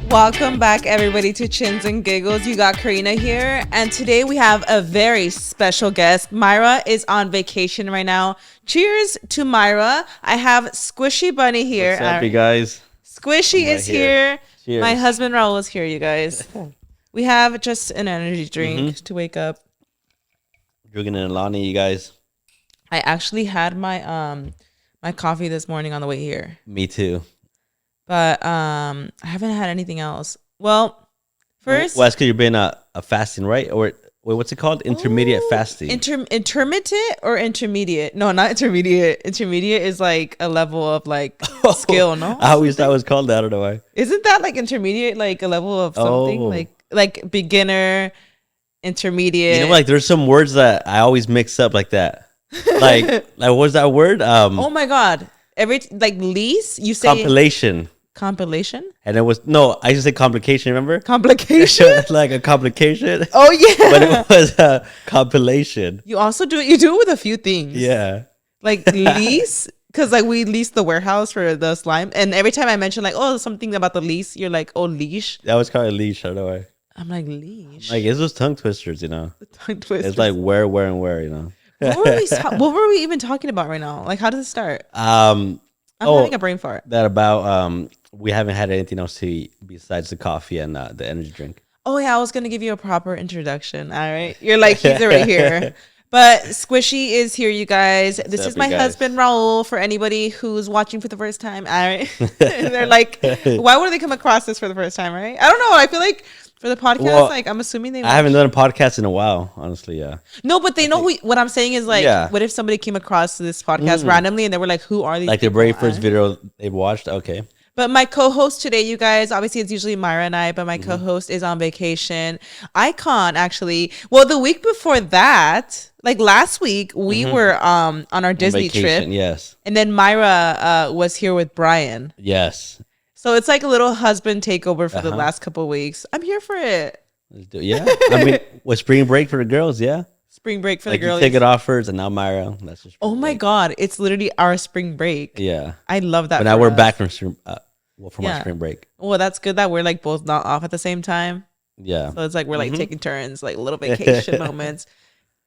Welcome back, everybody, to Chins and Giggles. You got Karina here, and today we have a very special guest. Mayra is on vacation right now. Cheers to Mayra. I have Squishy Bunny here. What's up, you guys? Squishy is here. Cheers. My husband Raul is here, you guys. We have just an energy drink to wake up. Drinking an Alani, you guys. I actually had my my coffee this morning on the way here. Me too. But I haven't had anything else. Well, first... Well, that's because you've been a fasting, right? Or wait, what's it called? Intermediate fasting. Intermittent or intermediate? No, not intermediate. Intermediate is like a level of like skill, no? I always thought it was called that. I don't know why. Isn't that like intermediate, like a level of something? Like beginner, intermediate. You know, like there's some words that I always mix up like that. Like what's that word? Oh my God. Lease, you say... Compilation? And it was, I just said complication, remember? Complication? Like a complication. Oh, yeah. But it was a compilation. You also do it with a few things. Yeah. Like lease, because like we leased the warehouse for the slime. And every time I mention like, oh, something about the lease, you're like, oh, leash. That was called a leash, I don't know why. I'm like, leash? Like, it's those tongue twisters, you know? The tongue twisters. It's like where, and where, you know? What were we even talking about right now? Like, how does it start? I'm having a brain fart. That about we haven't had anything else to eat besides the coffee and the energy drink. Oh yeah, I was gonna give you a proper introduction. All right, you're like, he's right here. But Squishy is here, you guys. This is my husband Raul. For anybody who's watching for the first time, all right. They're like, why would they come across this for the first time, right? I don't know. I feel like for the podcast, well, like I'm assuming they. I haven't done a podcast in a while, honestly. Yeah. No, but they know what I'm saying is like, what if somebody came across this podcast randomly and they were like, "Who are these?" Like the very first video they watched. Okay. But my co-host today, you guys, obviously it's usually Mayra and I, but my co-host is on vacation. Icon, actually. Well, the week before that, like last week, we were on our Disney trip. Yes. And then Mayra was here with Brian. Yes. So it's like a little husband takeover for the last couple of weeks. I'm here for it. Let's do it. Yeah. I mean, with spring break for the girls, yeah. Spring break for the girls. You take it off first, and now Mayra. That's just my God. It's literally our spring break. Yeah. I love that. But now we're back from our spring break. Well, that's good that we're like both not off at the same time. Yeah. So it's like we're like taking turns, like little vacation moments.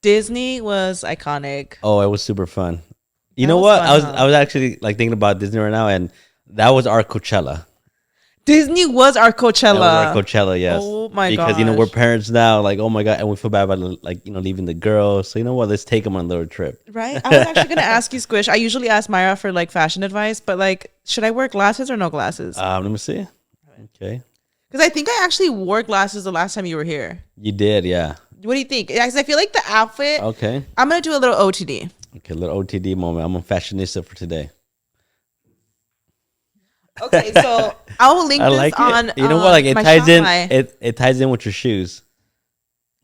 Disney was iconic. Oh, it was super fun. You know what? I was actually like thinking about Disney right now, and that was our Coachella. Disney was our Coachella. That was our Coachella, yes. Oh my god! Because you know we're parents now, like oh my god, and we feel bad about like leaving the girls. So you know what? Let's take them on a little trip. Right. I was actually gonna ask you, Squish. I usually ask Mayra for like fashion advice, but like, should I wear glasses or no glasses? Let me see. Okay. Because I think I actually wore glasses the last time you were here. You did, yeah. What do you think? Because I feel like the outfit. Okay. I'm gonna do a little OTD. Okay, a little OTD moment. I'm a fashionista for today. Okay, so I will link this on. You know what? Like it ties in. It ties in with your shoes.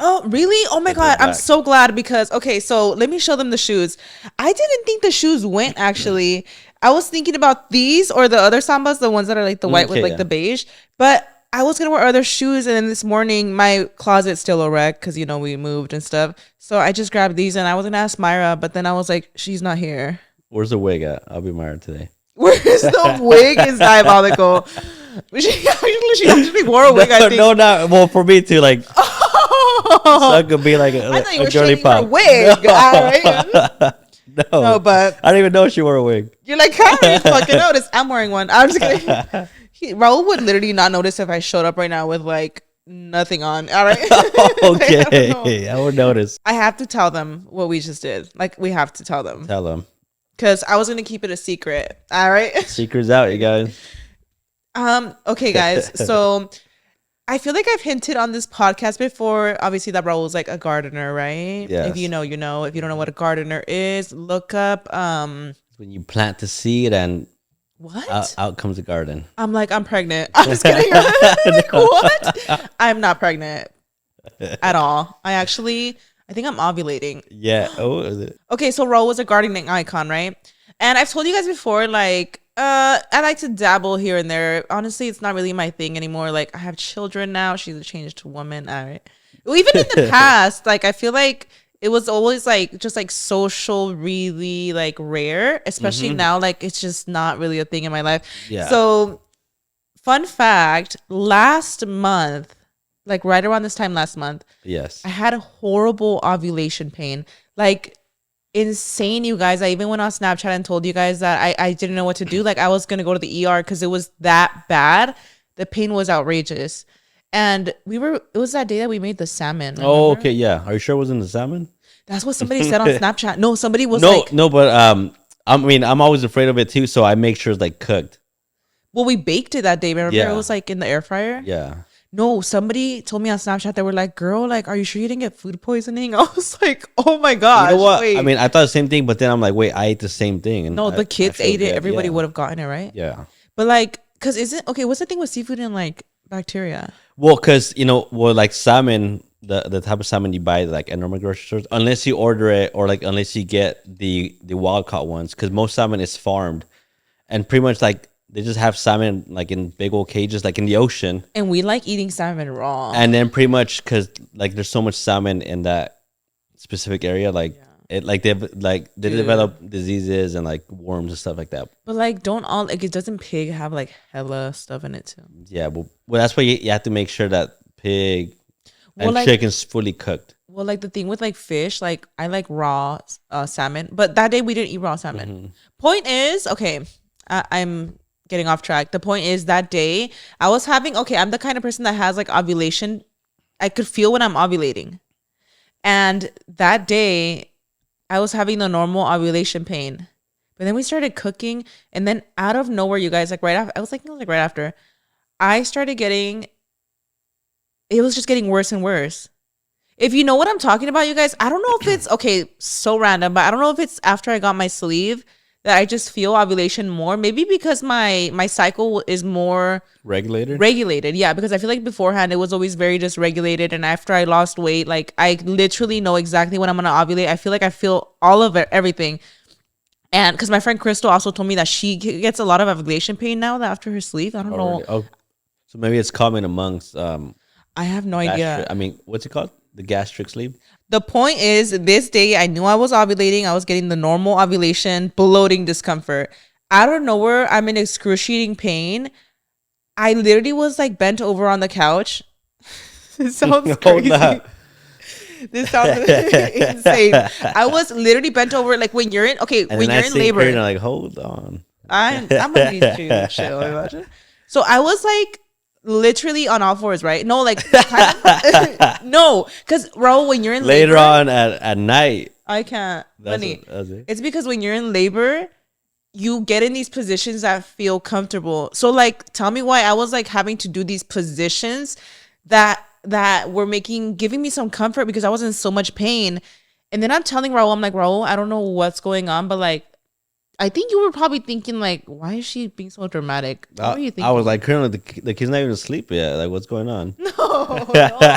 Oh really? Oh my god! I'm so glad because so let me show them the shoes. I didn't think the shoes went actually. I was thinking about these or the other sambas, the ones that are like the white with like the beige. But I was gonna wear other shoes, and then this morning my closet's still a wreck because we moved and stuff. So I just grabbed these, and I was gonna ask Mayra, but then I was like, she's not here. Where's the wig at? I'll be Mayra today. Where's the wig is diabolical. She actually wore a wig. I think. No, not well for me too. Like, so it could be like a girly pop. Her wig. No. No, but I don't even know she wore a wig. You're like, how do you fucking notice? I'm wearing one. I'm just kidding. Raul would literally not notice if I showed up right now with like nothing on. All right. Okay, I would notice. I have to tell them what we just did. Like, we have to tell them. Tell them. Because I was gonna keep it a secret. All right. Secret's out, you guys. Okay, guys. So I feel like I've hinted on this podcast before. Obviously, that Raul's like a gardener, right? Yes. If you know, you know. If you don't know what a gardener is, look up. When you plant the seed and what? Out comes the garden. I'm like, I'm pregnant. I'm just kidding. Like, what? I'm not pregnant at all. I think I'm ovulating. Yeah. Oh, is it? Okay, so Raul was a gardening icon, right? And I've told you guys before, like, I like to dabble here and there. Honestly, it's not really my thing anymore. Like, I have children now. She's a changed woman. All right. Well, even in the past, like, I feel like it was always like just like social, really like rare, especially now. Like, it's just not really a thing in my life. Yeah. So Fun fact, last month, like right around this time last month, yes, I had a horrible ovulation pain. Like insane, you guys. I even went on Snapchat and told you guys that I didn't know what to do. Like I was going to go to the ER because it was that bad. The pain was outrageous. And it was that day that we made the salmon. Remember? Oh, okay, yeah. Are you sure it wasn't the salmon? That's what somebody said on Snapchat. No, somebody was but I mean, I'm always afraid of it too, so I make sure it's like cooked. well, we baked it that day. Remember, Yeah. it was like in the air fryer. Yeah. No, somebody told me on Snapchat, they were like, "Girl, like, are you sure you didn't get food poisoning?" I was like, "Oh my gosh!" You know what? Wait. I mean, I thought the same thing, but then I'm like, wait, I ate the same thing. And No, the kids ate it. good. Everybody Yeah. would have gotten it, right? Yeah. But like, cause isn't okay? What's the thing with seafood and like bacteria? Well, because like salmon, the type of salmon you buy like at normal grocery stores, unless you order it or like unless you get the wild caught ones, because most salmon is farmed, and pretty much like they just have salmon like in big old cages, like in the ocean. And we like eating salmon raw. And then pretty much because like there's so much salmon in that specific area, like it like they develop diseases and like worms and stuff like that. But like, don't all like it doesn't pig have like hella stuff in it too? Yeah, well that's why you have to make sure that pig and like, chicken's fully cooked. Well, like the thing with like fish, like I like raw salmon, but that day we didn't eat raw salmon. Mm-hmm. Point is, okay, I'm getting off track. The point is that day I was having, okay, I'm the kind of person that has like ovulation. I could feel when I'm ovulating. And that day I was having the normal ovulation pain. But then we started cooking, and then out of nowhere, you guys, like right after, I was thinking like right after, I started getting, it was just getting worse and worse. If you know what I'm talking about, you guys, I don't know if it's, okay, so random, but I don't know if it's after I got my sleeve that I just feel ovulation more. Maybe because my cycle is more regulated. Yeah, because I feel like beforehand it was always very dysregulated, and after I lost weight, like I literally know exactly when I'm gonna ovulate. I feel like I feel all of it, everything. And because my friend Crystal also told me that she gets a lot of ovulation pain now that after her sleeve. I don't know. Really? Oh, so maybe it's common amongst I have no idea. I mean, what's it called? The gastric sleeve? The point is, this day I knew I was ovulating. I was getting the normal ovulation, bloating discomfort. Out of nowhere, I'm in excruciating pain. I literally was like bent over on the couch. This sounds crazy. This sounds insane. I was literally bent over, like when you're in, okay, and when you're in labor. Karina, like, hold on. I'm gonna need to chill. Imagine. So I was like literally on all fours, right? No, like no, because Raul, when you're in later labor, on at night, I can't. that's Funny. it. It's because when you're in labor, you get in these positions that feel comfortable. So like, tell me why I was like having to do these positions that were giving me some comfort because I was in so much pain. And then I'm telling Raul, I'm like, Raul, I don't know what's going on, but like, I think you were probably thinking like, why is she being so dramatic? What were you thinking? I was like, currently the kid's not even asleep yet. Like, what's going on? No,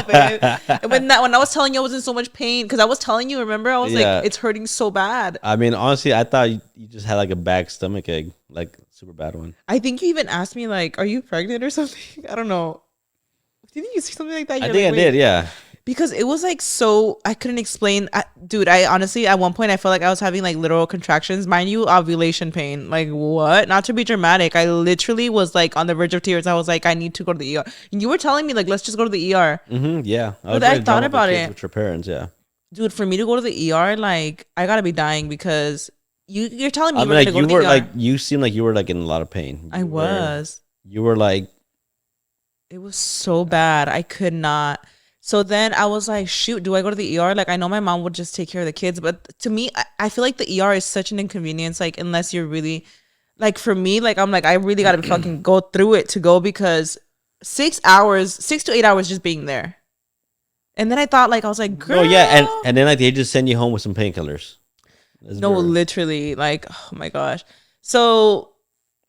babe. And when I was telling you I was in so much pain, because I was telling you, remember, I was like, it's hurting so bad. I mean, honestly, I thought you just had like a bad stomach ache, like super bad one. I think you even asked me like, are you pregnant or something? I don't know. Did you see something like that? I think I did, yeah. Because it was like so, I couldn't explain. Dude, I honestly, at one point, I felt like I was having like literal contractions. Mind you, ovulation pain. Like, what? Not to be dramatic. I literally was like on the verge of tears. I was like, I need to go to the ER. And you were telling me, like, let's just go to the ER. Mm-hmm, yeah. But I thought about it. With your parents, yeah. Dude, for me to go to the ER, like, I gotta be dying because you're telling me I mean, like, you were like, you seemed like you were like in a lot of pain. I was. You were like. It was so bad. I could not. So then I was like, shoot, do I go to the ER? Like, I know my mom would just take care of the kids. But to me, I feel like the ER is such an inconvenience. Like, unless you're really, like, for me, like, I'm like, I really got to fucking go through it to go because 6 to 8 hours just being there. And then I thought, like, I was like, girl. Oh, yeah. And then, like, they just send you home with some painkillers. No, literally. Like, oh, my gosh. So,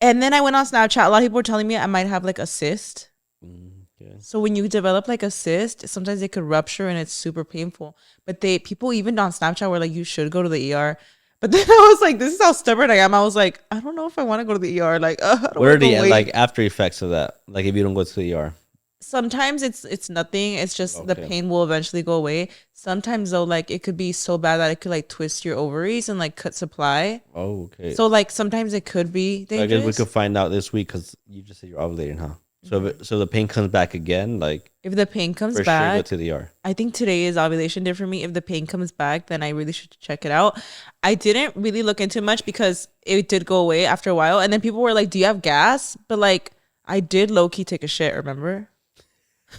and then I went on Snapchat. A lot of people were telling me I might have, like, a cyst. Okay. So when you develop like a cyst, sometimes it could rupture and it's super painful. But people even on Snapchat were like, you should go to the ER. But then I was like, this is how stubborn I am. I was like, I don't know if I want to go to the ER. Like, what are the like after effects of that? Like if you don't go to the ER? Sometimes it's nothing. It's just the pain will eventually go away. Sometimes though, like it could be so bad that it could like twist your ovaries and like cut supply. Oh, okay. So like sometimes it could be dangerous. I guess we could find out this week because you just said you're ovulating, huh? So the pain comes back again, like if the pain comes for back, sure go to the ER. I think today is ovulation day for me. If the pain comes back, then I really should check it out. I didn't really look into much because it did go away after a while. And then people were like, do you have gas? But like, I did low key take a shit, remember?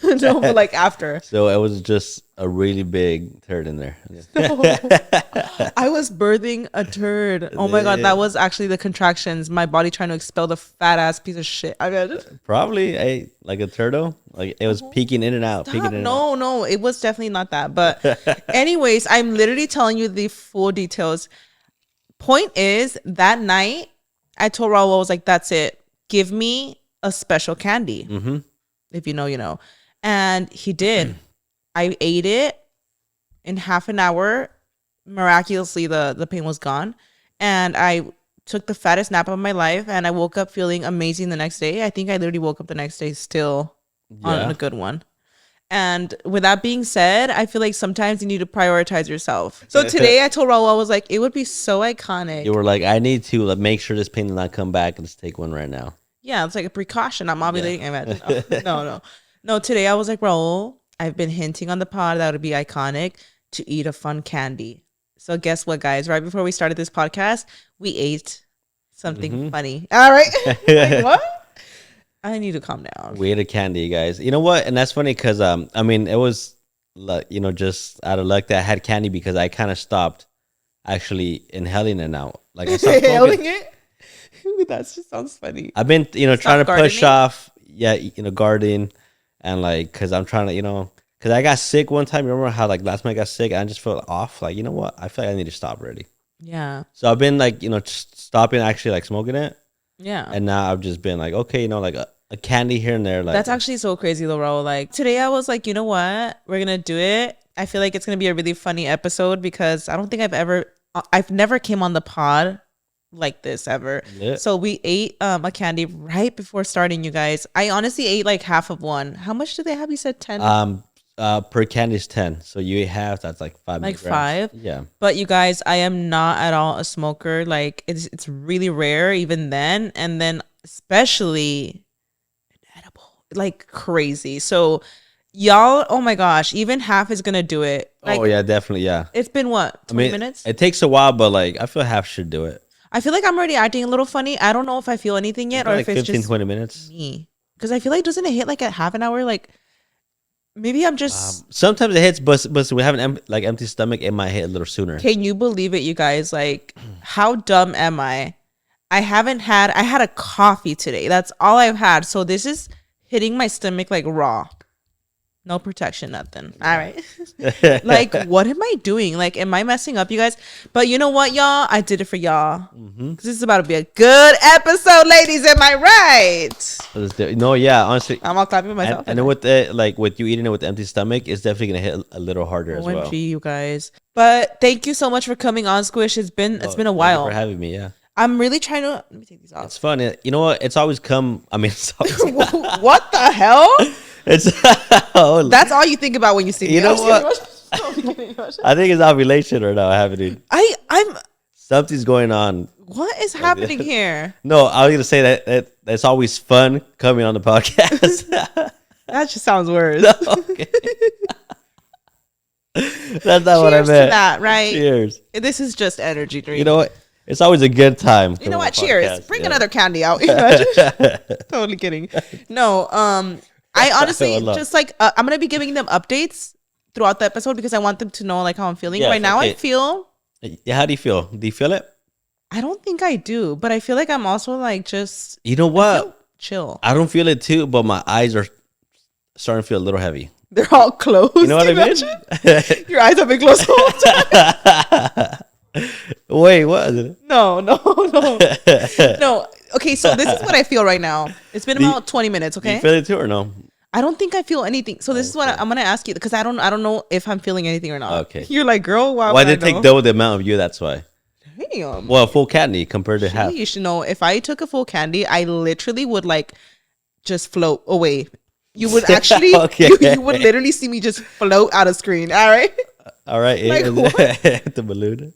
No, but like after. So it was just a really big turd in there. No. I was birthing a turd. Oh my God, that was actually the contractions. My body trying to expel the fat ass piece of shit. I mean, Probably like a turtle. Like it was peeking in and out. No, it was definitely not that. But anyways, I'm literally telling you the full details. Point is, that night, I told Raul, I was like, that's it. Give me a special candy. Mm-hmm. If you know, you know. And he did. I ate it in half an hour. Miraculously, the pain was gone. And I took the fattest nap of my life. And I woke up feeling amazing the next day. I think I literally woke up the next day still on a good one. And with that being said, I feel like sometimes you need to prioritize yourself. So today I told Raul, I was like, it would be so iconic. You were like, I need to make sure this pain does not come back. Let's take one right now. Yeah, it's like a precaution. I'm ovulating. Yeah. Imagine. No, today I was like, Raul, I've been hinting on the pod that would be iconic to eat a fun candy. So guess what, guys? Right before we started this podcast, we ate something funny. All right. Like, what? I need to calm down. We ate a candy, guys. You know what? And that's funny because, I mean, it was, just out of luck that I had candy because I kind of stopped actually inhaling it now. Like I stopped inhaling it? That just sounds funny. I've been, trying to push off, gardening. And like, cause I'm trying to, cause I got sick one time. Remember how like last time I got sick and I just felt off. Like, you know what? I feel like I need to stop already. Yeah. So I've been like, stopping actually like smoking it. Yeah. And now I've just been like, okay, like a candy here and there. Like that's actually so crazy though, Raul. Like today I was like, you know what? We're going to do it. I feel like it's going to be a really funny episode because I don't think I've never came on the pod like this ever. Yeah. So we ate a candy right before starting, you guys. I honestly ate like half of one. How much do they have? You said 10? Per candy is 10. So you ate half, that's like 5 like milligrams. 5. Yeah. But you guys, I am not at all a smoker. Like it's really rare even then, and then especially inedible. Like crazy. So y'all, oh my gosh, even half is gonna do it. Like, oh yeah, definitely. Yeah. It's been what, 20 minutes? It takes a while, but like I feel half should do it. I feel like I'm already acting a little funny. I don't know if I feel anything yet, or like if it's 15, just 20 minutes. Me. Because I feel like, doesn't it hit like at half an hour? Like maybe I'm just. Sometimes it hits, but we have an empty stomach. It might hit a little sooner. Can you believe it, you guys? Like, how dumb am I? I had a coffee today. That's all I've had. So this is hitting my stomach like raw. No protection, nothing. All right. Like, what am I doing? Like, am I messing up, you guys? But you know what, y'all? I did it for y'all. Because this is about to be a good episode, ladies. Am I right? No, yeah, honestly. I'm all clapping myself. And with with you eating it with the empty stomach, it's definitely going to hit a little harder as well. OMG, you guys. But thank you so much for coming on, Squish. It's been a while. Thank you for having me, yeah. I'm really trying to... Let me take these off. It's fun. You know what? It's always come... I mean, it's always... What the hell? That's all you think about when you see me. You know what? I think it's ovulation or not happening. I'm something's going on. What is happening here? No, I was gonna say that it's always fun coming on the podcast. That just sounds worse. No, okay. That's not Cheers what I meant. To that, right? Cheers. This is just energy drink. You know what? It's always a good time. You know what? Cheers. Bring another candy out. Totally kidding. No, I honestly just like I'm gonna be giving them updates throughout the episode because I want them to know like how I'm feeling. Yes, right now. Okay. I feel. Yeah, how do you feel? Do you feel it? I don't think I do, but I feel like I'm also like just. You know what? Chill. I don't feel it too, but my eyes are starting to feel a little heavy. They're all closed. You know what I mean? Your eyes have been closed the whole time. Wait, what? No. Okay, so this is what I feel right now. It's been about 20 minutes. Okay. Do you feel it too or no? I don't think I feel anything. So this is what I'm gonna ask you because I don't know if I'm feeling anything or not. Okay. You're like, girl, why did it take double the amount of you? That's why. Damn. Well, full candy compared to half. You should know if I took a full candy, I literally would like just float away. You would actually, okay. you would literally see me just float out of screen. All right. All right. Like the balloon.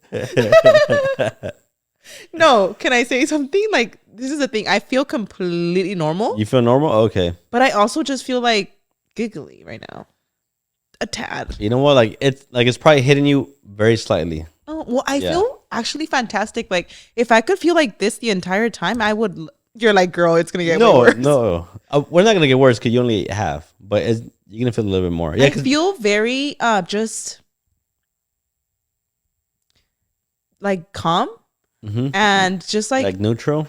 No, can I say something? Like, this is the thing. I feel completely normal. You feel normal? Okay. But I also just feel like giggly right now. A tad. You know what? Like it's probably hitting you very slightly. Oh, well, I feel actually fantastic. Like, if I could feel like this the entire time, I would. You're like, girl, it's going to get way worse. No. We're not going to get worse because you only have. But you're going to feel a little bit more. Yeah, I feel very just like calm and just like neutral.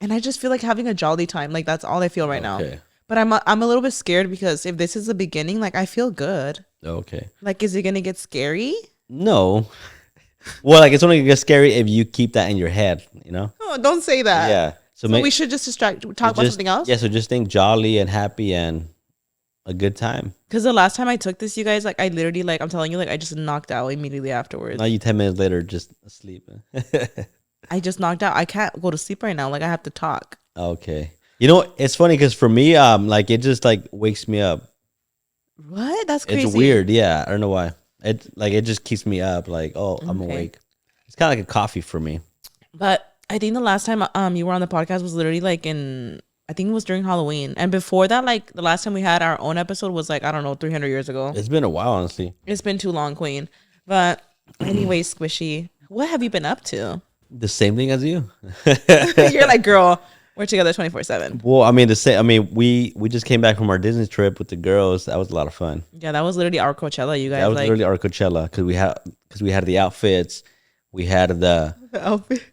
And I just feel like having a jolly time. Like, that's all I feel right now. But I'm a little bit scared because if this is the beginning, like, I feel good. Okay. Like, is it going to get scary? No. Well, like, it's only going to get scary if you keep that in your head, you know? Oh, don't say that. Yeah. So we should just talk about something else? Yeah, so just think jolly and happy and a good time. Because the last time I took this, you guys, like, I literally, like, I'm telling you, like, I just knocked out immediately afterwards. Now you 10 minutes later just asleep. I just knocked out. I can't go to sleep right now. Like, I have to talk. Okay. You know, it's funny because for me, like, it just, like, wakes me up. What? That's crazy. It's weird. Yeah. I don't know why. It just keeps me up. Like, oh, I'm awake. It's kind of like a coffee for me. But I think the last time you were on the podcast was literally like I think it was during Halloween. And before that, like the last time we had our own episode was like, I don't know, 300 years ago. It's been a while, honestly. It's been too long, Queen. But anyway, Squishy, what have you been up to? The same thing as you. You're like, girl, we're together 24/7. Well, I mean, we just came back from our Disney trip with the girls. That was a lot of fun. Yeah, that was literally our Coachella, you guys. That was literally our Coachella because we had the outfits. We had the outfits.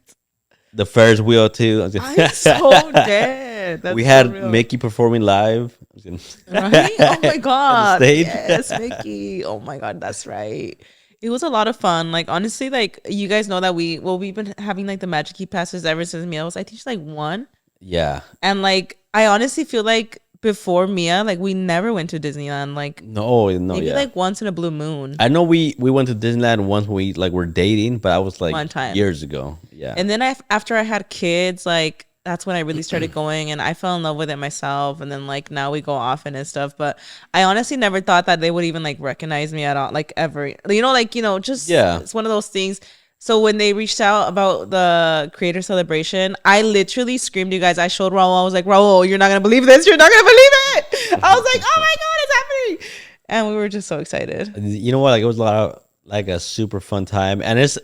The Ferris wheel too. I'm so dead. We had Mickey performing live. Right? Oh my god. Stage. Yes, Mickey. Oh my god, that's right. It was a lot of fun. Like, honestly, like, you guys know that we've been having like the Magic Key passes ever since Mia was, I think she's like 1. Yeah. And like, I honestly feel like before Mia, like, we never went to Disneyland. Like, no, maybe like once in a blue moon. I know we went to Disneyland once when we like were dating, but I was like one time years ago. Yeah. And then after I had kids, like, that's when I really started going, and I fell in love with it myself. And then like now we go often and stuff. But I honestly never thought that they would even like recognize me at all, like ever. Just it's one of those things. So when they reached out about the creator celebration, I literally screamed, you guys. I showed Raul. I was like, Raul, you're not gonna believe this. You're not gonna believe it. I was like, oh my god, it's happening. And we were just so excited. You know what? Like, it was a lot of like a super fun time, and it's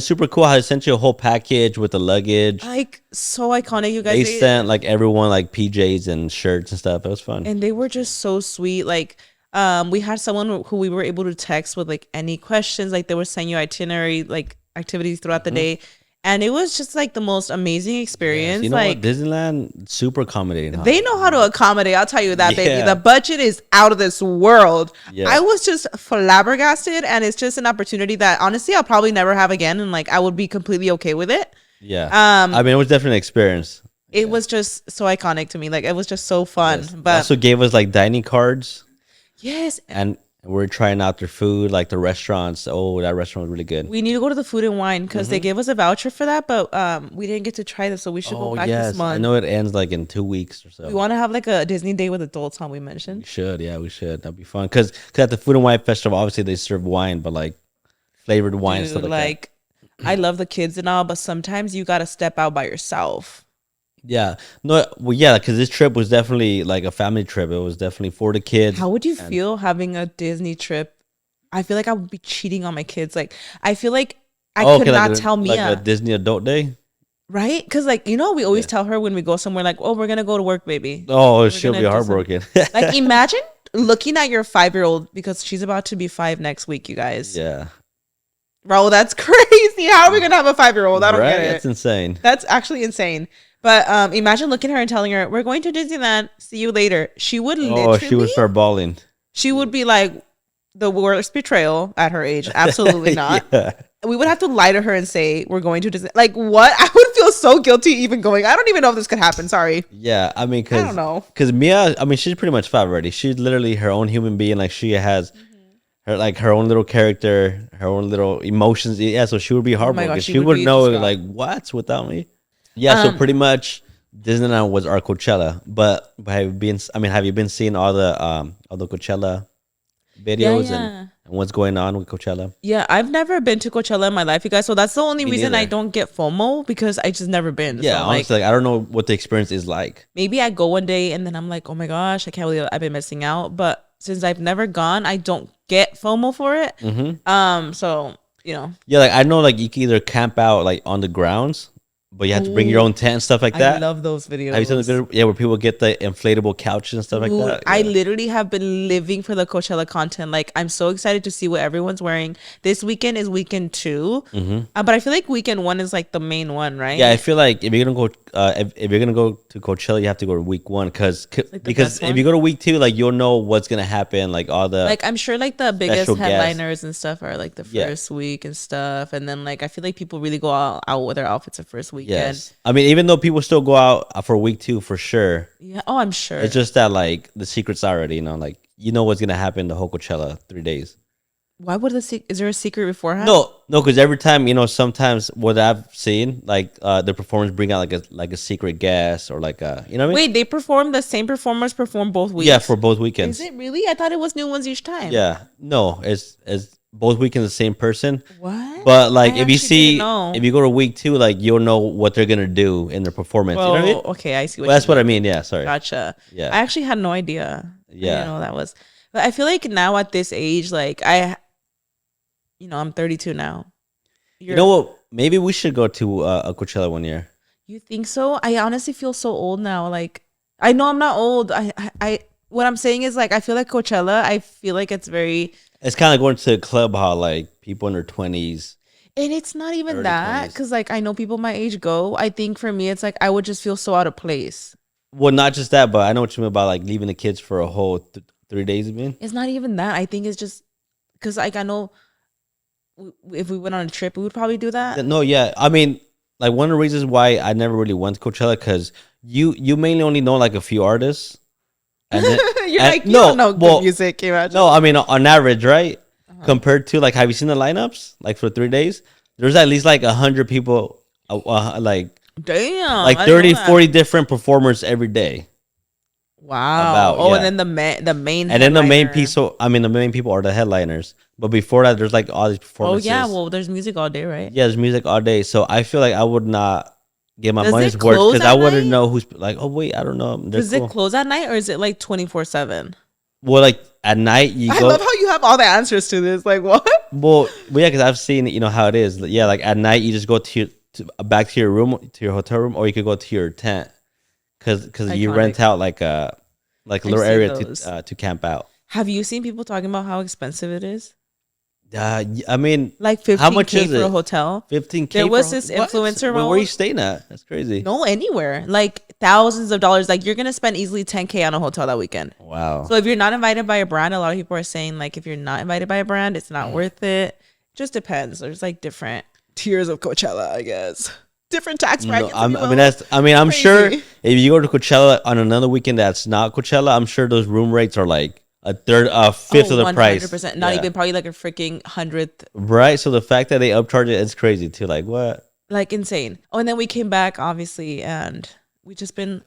super cool how they sent you a whole package with the luggage. Like, so iconic, you guys. They sent like everyone like PJs and shirts and stuff. It was fun, and they were just so sweet. Like, we had someone who we were able to text with like any questions. Like, they would send you itinerary, like activities throughout the day. And it was just like the most amazing experience. Yes. You know like what? Disneyland, super accommodating. Huh? They know how to accommodate. I'll tell you that, baby. The budget is out of this world. Yeah. I was just flabbergasted, and it's just an opportunity that honestly I'll probably never have again, and like I would be completely okay with it. Yeah. I mean, it was definitely an experience. It was just so iconic to me. Like, it was just so fun. Yes. But they also gave us like dining cards. Yes. And we're trying out their food, like the restaurants. Oh, that restaurant was really good. We need to go to the Food and Wine because they gave us a voucher for that, but we didn't get to try this, so we should go back this month. I know it ends like in 2 weeks or so. We want to have like a Disney day with adults, huh? We mentioned. We should, we should. That'd be fun. Because at the Food and Wine Festival, obviously they serve wine, but like flavored wine and stuff like that. I love the kids and all, but sometimes you got to step out by yourself. Yeah. No, well, yeah, because this trip was definitely like a family trip. It was definitely for the kids. How would you feel having a Disney trip? I feel like I would be cheating on my kids. Like, I feel like I could not tell Mia. Like a Disney adult day? Right? Because, like, we always tell her when we go somewhere, like, oh, we're going to go to work, baby. Oh, she'll be heartbroken. Like, imagine looking at your 5-year-old, because she's about to be 5 next week, you guys. Yeah. Raul, that's crazy. How are we going to have a 5-year-old? I don't get it. That's insane. That's actually insane. But imagine looking at her and telling her, we're going to Disneyland. See you later. She would literally. Oh, she would start bawling. She would be like the worst betrayal at her age. Absolutely not. Yeah. We would have to lie to her and say, we're going to Disney. Like, what? I would feel so guilty even going. I don't even know if this could happen. Sorry. Yeah, I mean, I don't know. Because Mia, I mean, she's pretty much 5 already. She's literally her own human being. Like, she has her own little character, her own little emotions. Yeah, so she would be heartbroken. God, she would know, like, what's without me? Yeah, so pretty much Disneyland was our Coachella. But have you been seeing all the Coachella videos Yeah. and what's going on with Coachella. Yeah, I've never been to Coachella in my life, you guys. So that's the only Me reason I neither. don't get FOMO, because I just never been. Yeah, So like honestly, like, I don't know what the experience is like. maybe I go one day and then I'm like, oh my gosh, I can't believe I've been missing out. But since I've never gone, I don't get FOMO for it. So you know, Yeah, like I know, like you can either camp out like on the grounds, but you have to bring your own tent and stuff like I that. love those videos. Have you seen the video? Yeah, where people get the inflatable couches and stuff like Dude, that. I Yeah. literally have been living for the Coachella content. Like, I'm so excited to see what everyone's wearing. This weekend is weekend 2, but I feel like weekend 1 is like the main one, right? Yeah, I feel like if you're gonna go, if you're gonna go to Coachella, you have to go to week 1 because if you go to week 2, like you'll know what's gonna happen, like all the Like, I'm sure like the biggest special guests. headliners and stuff are like the first week and stuff, and then like I feel like people really go out with their outfits the first weekend. Yes, I mean, even though people still go out for week 2 for sure, Yeah. Oh, I'm sure. it's just that like the secret's already, like you know what's gonna happen the whole Coachella 3 days. Why would is there a secret beforehand? No, because every time, sometimes what I've seen, like the performers bring out like a secret guest or like a, you know what I mean? Wait, they perform the same performers perform both weeks? Yeah, for both weekends. Is it really? I thought it was new ones each time. Yeah, no, it's both weekends the same person. What? But like I if you actually see, didn't know. if you go to week 2, like you'll know what they're gonna do in their performance. You know what I mean? Okay, I see what Well, that's you what I mean. mean. Yeah, sorry. Gotcha. Yeah. I actually had no idea. Yeah. I didn't know that was. But I feel like now at this age, like I'm 32 now. You know what? Maybe we should go to a Coachella one year. You think so? I honestly feel so old now. Like, I know I'm not old. What I'm saying is, like, I feel like Coachella, I feel like it's very. It's kind of going to a club how like people in their 20s. And it's not even early that, 20s. because like I know people my age go. I think for me, it's like I would just feel so out of place. Well, not just that, but I know what you mean about like leaving the kids for a whole 3 days. I mean, It's not even that. I think it's just because like I know if we went on a trip, we would probably do that. no, yeah. I mean, like one of the reasons why I never really went to Coachella because you mainly only know like a few artists. And then, You're like, you don't know good music. Can you imagine? No, I mean on average, right? Compared to like, have you seen the lineups? Like for 3 days, there's at least like 100 people, like Damn. like I didn't 30, know that. 40 different performers every day. Wow. About, yeah. And then the main And then the main headliner. piece, the main people are the headliners. But before that, there's like all these Oh performances. yeah. Well, there's music all day, right? Yeah, there's music all day. So I feel like I would not get my Does money's it worth close because I at wouldn't night? know who's like, oh wait, I don't know. They're Does cool. it close at night or is it like 24/7? Well, like at night you I go. love how you have all the answers to this. Like what? Well, yeah, because I've seen how it is. Yeah, like at night you just go back to your room, to your hotel room, or you could go to your tent because you Iconic. rent out like a little seen area those. to camp out. Have you seen people talking about how expensive it is? I mean, Like 15K how much is for it? a hotel? 15K. There was this influencer, Where are you Raul. staying at? That's crazy. No, anywhere. Like thousands of dollars. Like you're gonna spend easily 10K on a hotel that weekend. Wow. So if you're not invited by a brand, a lot of people are saying like if you're not invited by a brand, it's not worth it. Just depends. There's like different tiers of Coachella, I guess. Different tax brackets. I'm sure Crazy. if you go to Coachella on another weekend that's not Coachella, I'm sure those room rates are like a fifth of the price. 100%. Not Yeah. even probably like a freaking 100th. Right. So the fact that they upcharge it's crazy too. Like what? Like insane. Oh, and then we came back obviously, and we just been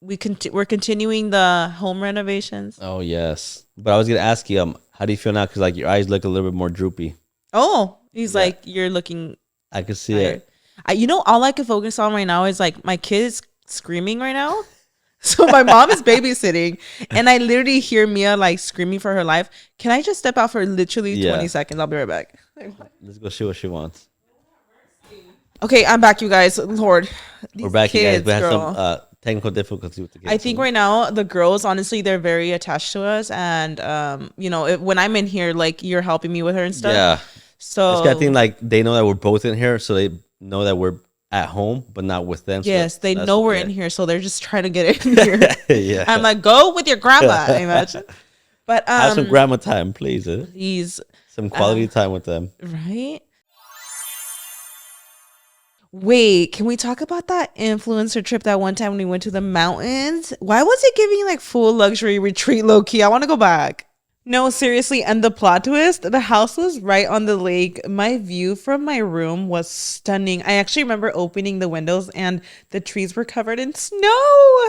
we're continuing the home renovations. Oh yes. But I was gonna ask you, how do you feel now? Because like your eyes look a little bit more droopy. Oh, he's like, you're looking I can see tired. it. All I can focus on right now is like my kid's screaming right now. So my mom is babysitting, and I literally hear Mia like screaming for her life. Can I just step out for literally 20 seconds? I'll be right back. Let's go see what she wants. Okay, I'm back, you guys. Lord, We're back, you guys. We had girl. some technical difficulties with the kids. I think right now the girls, honestly, they're very attached to us, and when I'm in here, like you're helping me with her and stuff. Yeah. So It's got thing like they know that we're both in here, so they know that we're at home, but not with them. yes, so they that's- know we're yeah. in here, so they're just trying to get in here. Yeah. I'm like, go with your grandma. Imagine. But Have some grandma time, please. please, Some quality time with them. right? Wait, can we talk about that influencer trip that one time when we went to the mountains? Why was it giving like full luxury retreat low key? I want to go back. No, seriously. And the plot twist, the house was right on the lake. My view from my room was stunning. I actually remember opening the windows and the trees were covered in snow.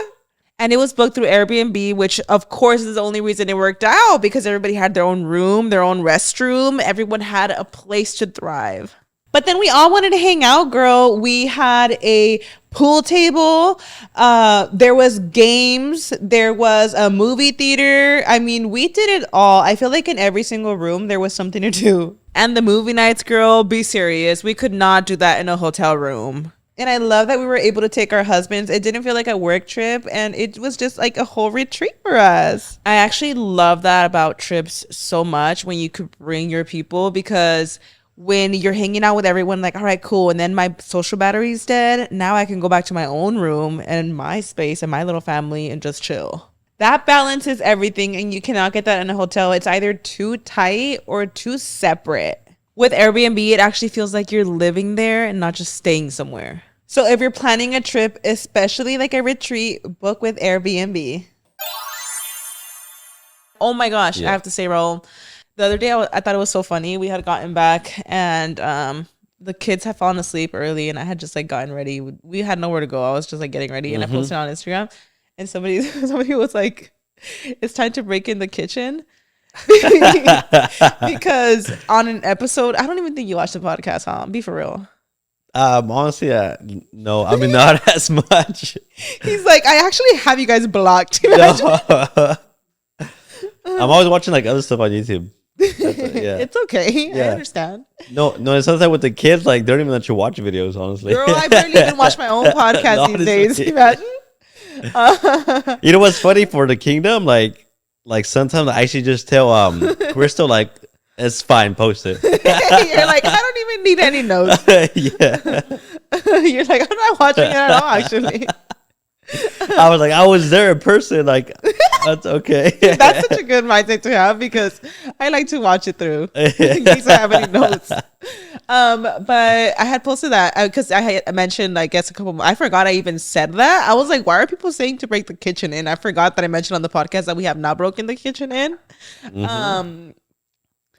And it was booked through Airbnb, which of course is the only reason it worked out, because everybody had their own room, their own restroom. Everyone had a place to thrive. But then we all wanted to hang out, girl. We had a pool table. There was games. There was a movie theater. I mean, we did it all. I feel like in every single room there was something to do. And the movie nights, girl, be serious. We could not do that in a hotel room. And I love that we were able to take our husbands. It didn't feel like a work trip, and it was just like a whole retreat for us. I actually love that about trips so much, when you could bring your people, because when you're hanging out with everyone, like, all right, cool, and then my social battery's dead, now I can go back to my own room and my space and my little family and just chill. That balances everything, and you cannot get that in a hotel. It's either too tight or too separate. With Airbnb, it actually feels like you're living there and not just staying somewhere. So if you're planning a trip, especially like a retreat, book with Airbnb. Oh my gosh, yeah. I have to say, Raul, the other day I thought it was so funny. We had gotten back, and the kids had fallen asleep early, and I had just like gotten ready. We had nowhere to go. I was just like getting ready, and I posted on Instagram, and somebody was like, "It's time to break in the kitchen." Because on an episode, I don't even think you watched the podcast, huh? Be for real. Honestly, no, I mean, not as much. He's like, I actually have you guys blocked. No. I'm always watching like other stuff on YouTube. Yeah. It's okay. Yeah. I understand. No, it's sometimes with the kids, like, they don't even let you watch videos, honestly. Girl, I barely even watch my own podcast these days. Imagine. You know what's funny for the kingdom? Like sometimes I actually just tell Crystal, like, it's fine, post it. You're like, I don't even need any notes. Yeah. You're like, I'm not watching it at all, actually. I was like, I was there in person. Like, that's okay. That's such a good mindset to have, because I like to watch it through in case I have any notes. But I had posted that because I had mentioned, I guess, I forgot I even said that. I was like, why are people saying to break the kitchen in? I forgot that I mentioned on the podcast that we have not broken the kitchen in.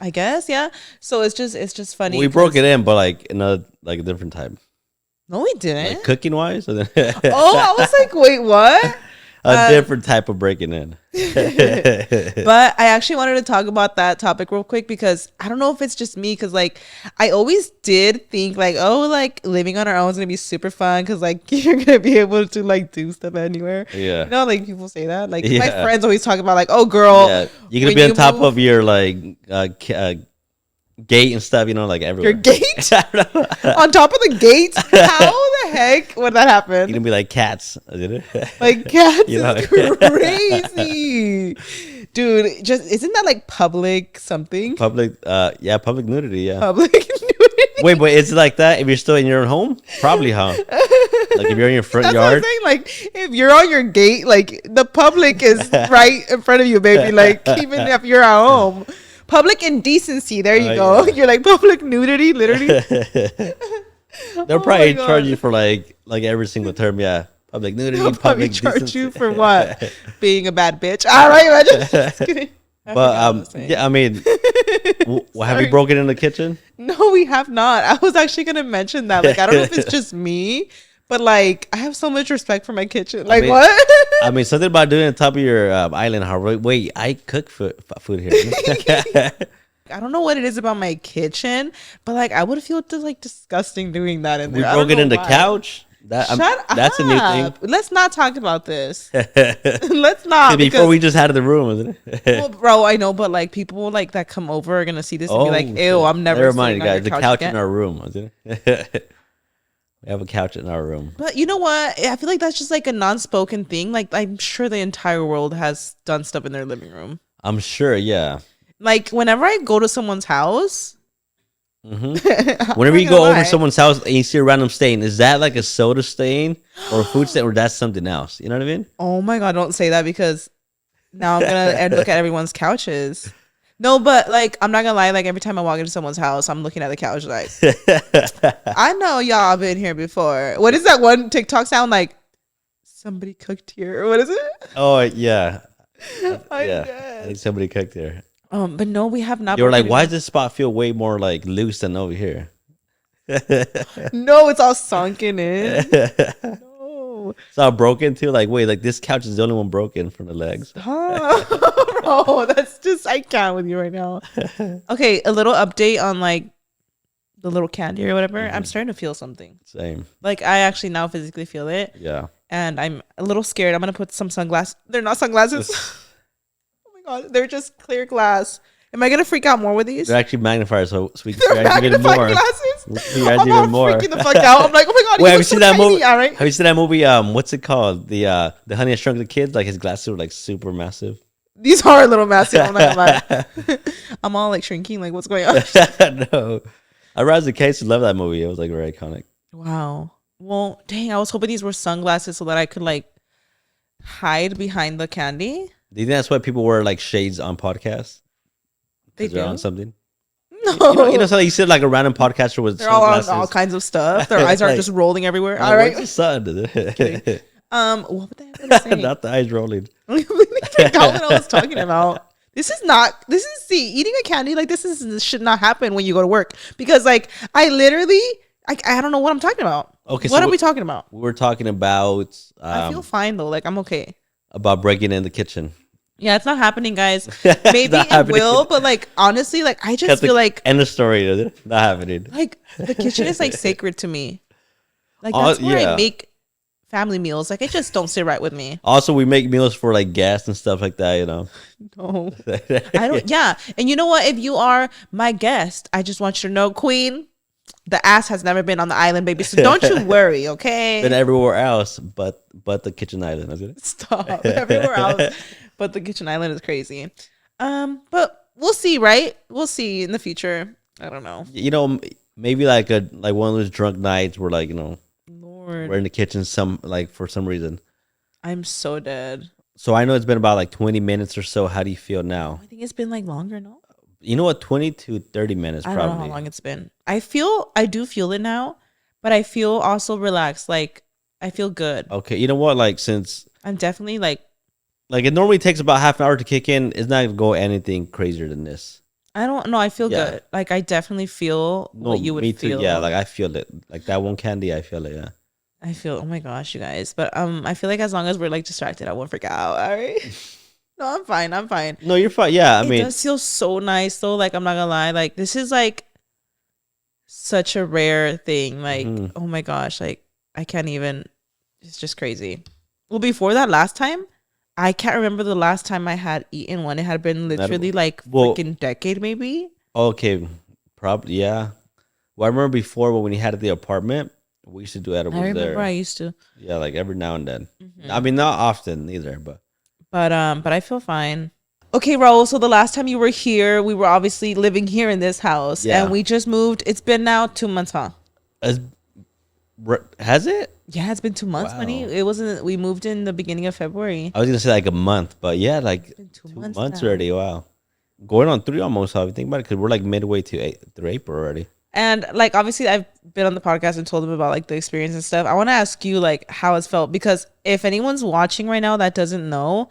I guess, yeah. So it's just funny. We broke it in, but like in a different type. No, we didn't. Like cooking wise. Oh, I was like, wait, what? A different type of breaking in. But I actually wanted to talk about that topic real quick, because I don't know if it's just me, because like I always did think like, oh, like living on our own is gonna be super fun, because like you're gonna be able to like do stuff anywhere. Yeah. You know, like people say that. Like my friends always talk about like, oh girl, you're gonna be on top of your like gate and stuff, you know, like everywhere. Your gate? On top of the gate? How the heck would that happen? You're gonna be like cats. Like cats, you know? Is crazy. Dude, just isn't that like public something? Public nudity, yeah. Public nudity. Wait, but it's like that if you're still in your own home? Probably, huh? Like if you're in your front yard. What I'm saying. Like if you're on your gate, like the public is right in front of you, baby. Like even if you're at home. Public indecency. There you go. Yeah. You're like public nudity, literally. They'll probably charge you for like every single term. Yeah, public nudity. They'll probably charge you for what? Being a bad bitch. All right, imagine. Just kidding. But yeah, I mean, have you broken in the kitchen? No, we have not. I was actually gonna mention that. Like, I don't know if it's just me, but like, I have so much respect for my kitchen. Like, what? I mean, something about doing it on top of your island. How wait, I cook food here. I don't know what it is about my kitchen, but like, I would feel just like disgusting doing that in there. We broke it in the couch. That's a new thing. Let's not talk about this. Let's not. Before we just had the room, isn't it? Well, bro, I know, but like people like that come over are gonna see this and be like, "Ew, I'm never." Never mind, guys. The couch in our room, isn't it? We have a couch in our room. But you know what? I feel like that's just like a non-spoken thing. Like I'm sure the entire world has done stuff in their living room. I'm sure, yeah. Like whenever I go to someone's house. Whenever you go over someone's house and you see a random stain, is that like a soda stain or a food stain, or that's something else? You know what I mean? Oh my God, don't say that, because now I'm gonna look at everyone's couches. No, but like I'm not gonna lie, like every time I walk into someone's house, I'm looking at the couch like, I know y'all been here before. What is that one TikTok sound like? Somebody cooked here, or what is it? Oh yeah. I think somebody cooked here. But no, we have not. You were like, why does this spot feel way more like loose than over here? No, it's all sunken in. No. It's all broken too. Like, wait, like this couch is the only one broken from the legs. Bro, that's just I can't with you right now. Okay, a little update on like the little candy or whatever. I'm starting to feel something. Same. Like I actually now physically feel it. Yeah. And I'm a little scared. I'm gonna put some sunglasses. They're not sunglasses. Oh my god, they're just clear glass. Am I gonna freak out more with these? They're actually magnifiers, so we can see even more. Glasses. I'm not freaking the fuck out. I'm like, oh my god. Wait, have you seen that movie? All right. Have you seen that movie? What's it called? The Honey I Shrunk the Kids. Like his glasses were like super massive. These are a little massive. I'm not gonna lie. I'm all like shrinking. Like, what's going on? No, I rise the case. Love that movie. It was like very iconic. Wow. Well, dang. I was hoping these were sunglasses so that I could like hide behind the candy. Do you think that's why people wear like shades on podcasts? They're on something. No, you know, so you see like a random podcaster with they're all on all kinds of stuff. Their eyes are like, just rolling everywhere. All right. The sun? What would I say? Not the eyes rolling. I forgot what I was talking about. This is see, eating a candy like this should not happen when you go to work because like I literally I don't know what I'm talking about. Okay, what are we talking about? We're talking about. I feel fine though. Like I'm okay. About breaking in the kitchen. Yeah, it's not happening, guys. Maybe it will, but like honestly, like I just feel like end of story. Not happening. Like the kitchen is like sacred to me. Like that's where I make family meals. Like it just don't sit right with me. Also, we make meals for like guests and stuff like that. You know. No, I don't. Yeah, and you know what? If you are my guest, I just want you to know, Queen, the ass has never been on the island, baby. So don't you worry, okay? Been everywhere else, but the kitchen island. Is it? Stop. Everywhere else. But the kitchen island is crazy. But we'll see, right? We'll see in the future. I don't know. You know, maybe like one of those drunk nights where like, you know, Lord, we're in the kitchen for some reason. I'm so dead. So I know it's been about like 20 minutes or so. How do you feel now? I think it's been like longer, no? You know what? 20 to 30 minutes probably. I don't know how long it's been. I do feel it now, but I feel also relaxed. Like I feel good. Okay, you know what? Like since I'm definitely like it normally takes about half an hour to kick in. It's not gonna go anything crazier than this. I don't know. I feel good. Like I definitely feel what you would me too, feel. Yeah, like I feel it. Like that one candy, I feel it. Yeah. I feel. Oh my gosh, you guys. But I feel like as long as we're like distracted, I won't freak out. All right. No, I'm fine. I'm fine. No, you're fine. Yeah, I mean, it does feel so nice though. Like I'm not gonna lie. Like this is like such a rare thing. Like oh my gosh. Like I can't even. It's just crazy. Well, before that last time. I can't remember the last time I had eaten one. It had been literally like freaking decade, maybe. Okay, probably yeah. Well, I remember before when we had it at the apartment, we used to do edibles there. I remember I used to. Yeah, like every now and then. I mean, not often either, but I feel fine. Okay, Raul. So the last time you were here, we were obviously living here in this house, and we just moved. It's been now 2 months, huh? Has it? Yeah, it's been 2 months, honey. It wasn't. We moved in the beginning of February. I was gonna say like a month, but yeah, like 2 months already. Wow, going on 3 almost. How you think about it? Because we're like midway through April already. And like obviously, I've been on the podcast and told them about like the experience and stuff. I want to ask you like how it's felt because if anyone's watching right now that doesn't know,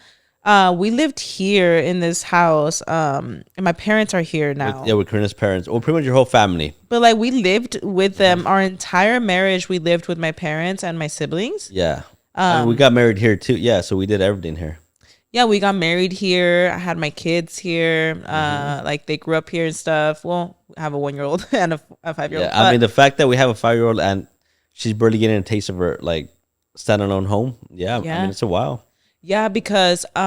we lived here in this house, and my parents are here now. With Karina's parents, well, pretty much your whole family. But like we lived with them our entire marriage. We lived with my parents and my siblings. Yeah, I mean, we got married here too. Yeah, so we did everything here. Yeah, we got married here. I had my kids here. Like they grew up here and stuff. Well, I have a 1-year-old and a 5-year-old. Yeah, I mean the fact that we have a 5-year-old and she's barely getting a taste of her like standalone home. Yeah, I mean it's a while. Yeah, because we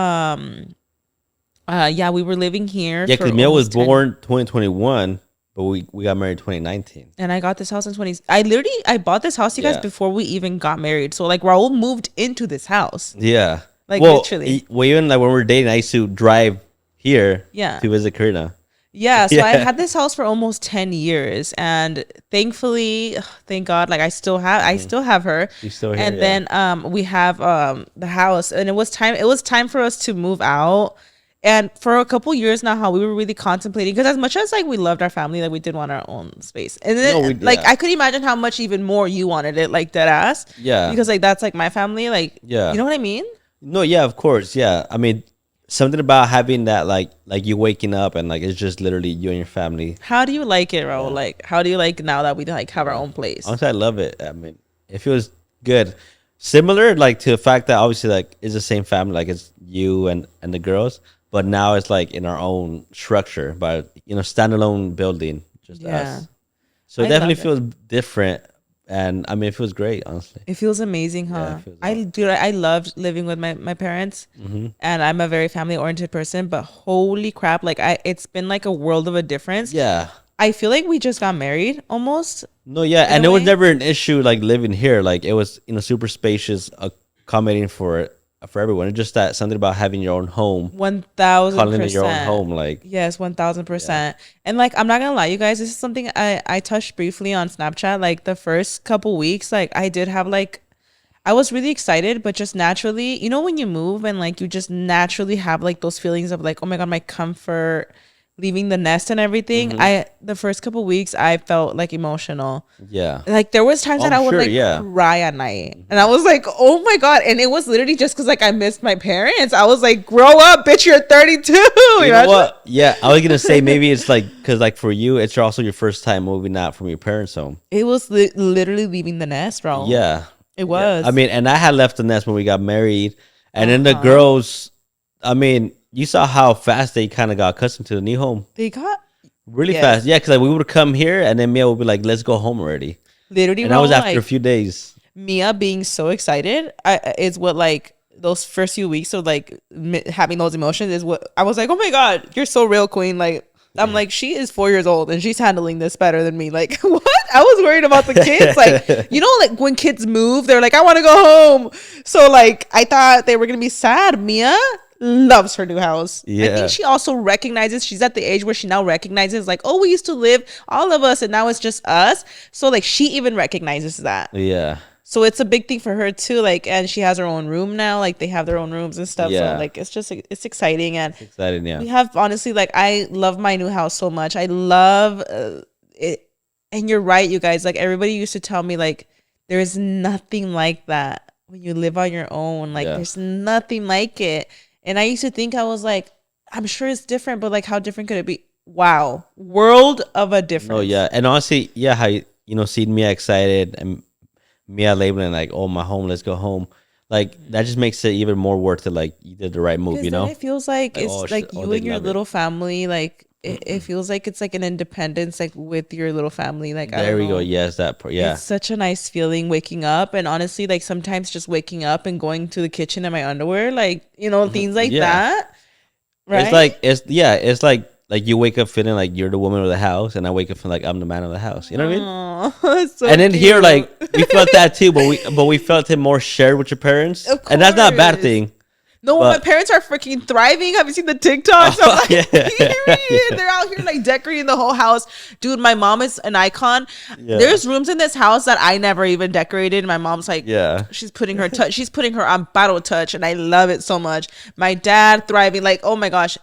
were living here. Yeah, because Mia was born 2021, but we got married 2019. And I got this house in 20. I bought this house, you guys, before we even got married. So like Raul moved into this house. Yeah, like literally. Well, even like when we were dating, I used to drive here. To visit Karina. Yeah, so I had this house for almost 10 years, and thankfully, thank God, like I still have her. She's still here. And then we have the house, and it was time for us to move out. And for a couple years now, how we were really contemplating, because as much as like we loved our family, like we did want our own space, and then I could imagine how much even more you wanted it, like dead ass. Yeah, because like that's like my family, like you know what I mean? No, yeah, of course, yeah. I mean, something about having that, like you waking up and like it's just literally you and your family. How do you like it, Raul? Like, how do you like now that we like have our own place? Honestly, I love it. I mean, it feels good. similar, like to the fact that obviously like it's the same family, like it's you and the girls, but now it's like in our own structure, but standalone building, just Yeah. us. So it I definitely love it. feels different, and I mean it feels great, honestly. It feels amazing, Yeah, it huh? feels I do. I love living with my parents, and I'm a very family oriented person. But holy crap, like it's been like a world of a difference. yeah. I feel like we just got married almost No, yeah, in and a it was way. never an issue like living here. Like it was, super spacious, accommodating for everyone. It's just that something about having your own home, One thousand calling it your own percent. home. Like, Yes, one thousand yeah, percent. And like I'm not gonna lie, you guys, this is something I touched briefly on Snapchat. Like the first couple weeks, like I did have like I was really excited, but just naturally, when you move and like you just naturally have like those feelings of like, oh my God, my comfort, leaving the nest and everything. The first couple weeks I felt like emotional. yeah. Like there was times Oh, that I'm I would sure. like Yeah. cry at night. And I was like, oh my God. And it was literally just because like I missed my parents. I was like, grow up, bitch, you're 32. You know what? Yeah, I was gonna say maybe it's like because like for you, it's also your first time moving out from your parents' home. It was literally leaving the nest, bro. Yeah, It yeah. I was. mean, and I had left the nest when we got married, and then the Uh-huh. girls. I mean, you saw how fast they kind of got accustomed to the new home. They got, Really yes. fast, yeah. Because like we would come here, and then Mia would be like, "Let's go home already," Literally, and that was bro, after a like few days. Mia being so excited is what like those first few weeks of like having those emotions is what I was like, oh my God, you're so real, queen. Like I'm like, she is 4 years old and she's handling this better than me. Like what? I was worried about the kids. Like like when kids move, they're like, I want to go home. So like I thought they were gonna be sad. Mia loves her new house. I think Yeah, she also recognizes she's at the age where she now recognizes like, oh, we used to live all of us and now it's just us. So like she even recognizes that. yeah, So it's a big thing for her too. Like, and she has her own room now. Like they have their own rooms and stuff. So yeah. like it's exciting. And It's exciting, yeah. we have honestly like I love my new house so much. I love it. And you're right, you guys. Like everybody used to tell me like there is nothing like that when you live on your own. Like Yeah. there's nothing like it. And I used to think I was like, I'm sure it's different, but like how different could it be? Wow, world of a No, difference. yeah, and honestly, yeah, how seeing Mia excited and Mia labeling like, "Oh, my home, let's go home." Like that just makes it even more worth it. Like you did the right move, Because you then know. it feels like Like, oh, it's like you they and your love it. little family. Like it feels like it's like an independence, like with your little family. Like I There don't we go. know. Yes, that part. Yeah, It's such a nice feeling waking up, and honestly, like sometimes just waking up and going to the kitchen in my underwear, like things like yeah. that, It's right? like it's like you wake up feeling like you're the woman of the house, and I wake up feeling like I'm the man of the house. You know what I mean? Oh, so And then here, like cute. we felt that too, but we felt it more shared with your parents, Of and that's not a bad course. thing. No, my But parents are freaking thriving. Have you seen the TikToks? I'm oh, like, yeah, period. yeah, They're out here like decorating the whole house. Dude, my mom is an icon. yeah, There's rooms in this house that I never even decorated. My mom's like, yeah. she's putting her touch, she's putting her on battle touch, and I love it so much. My dad thriving, like, oh my gosh.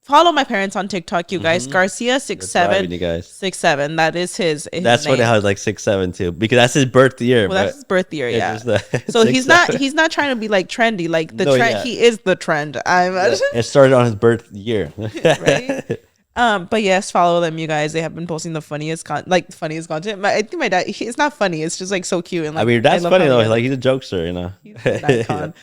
Follow my parents on TikTok, you guys. Garcia They're thriving, you guys. 6767. That is his That's name. funny how it's like 6'7" too, because that's his birth year. Well, that's But his birth year, it's yeah. just the So he's not 6'7". he's not trying to be like trendy, like the No, trend. yeah, He is the trend. I'm yeah. It started on his birth year. right. But yes, follow them, you guys. They have been posting the funniest content. I think my dad, it's not funny. It's just like so cute and I like mean, that's love funny how though. he has Like he's a jokester, you know. he's an icon.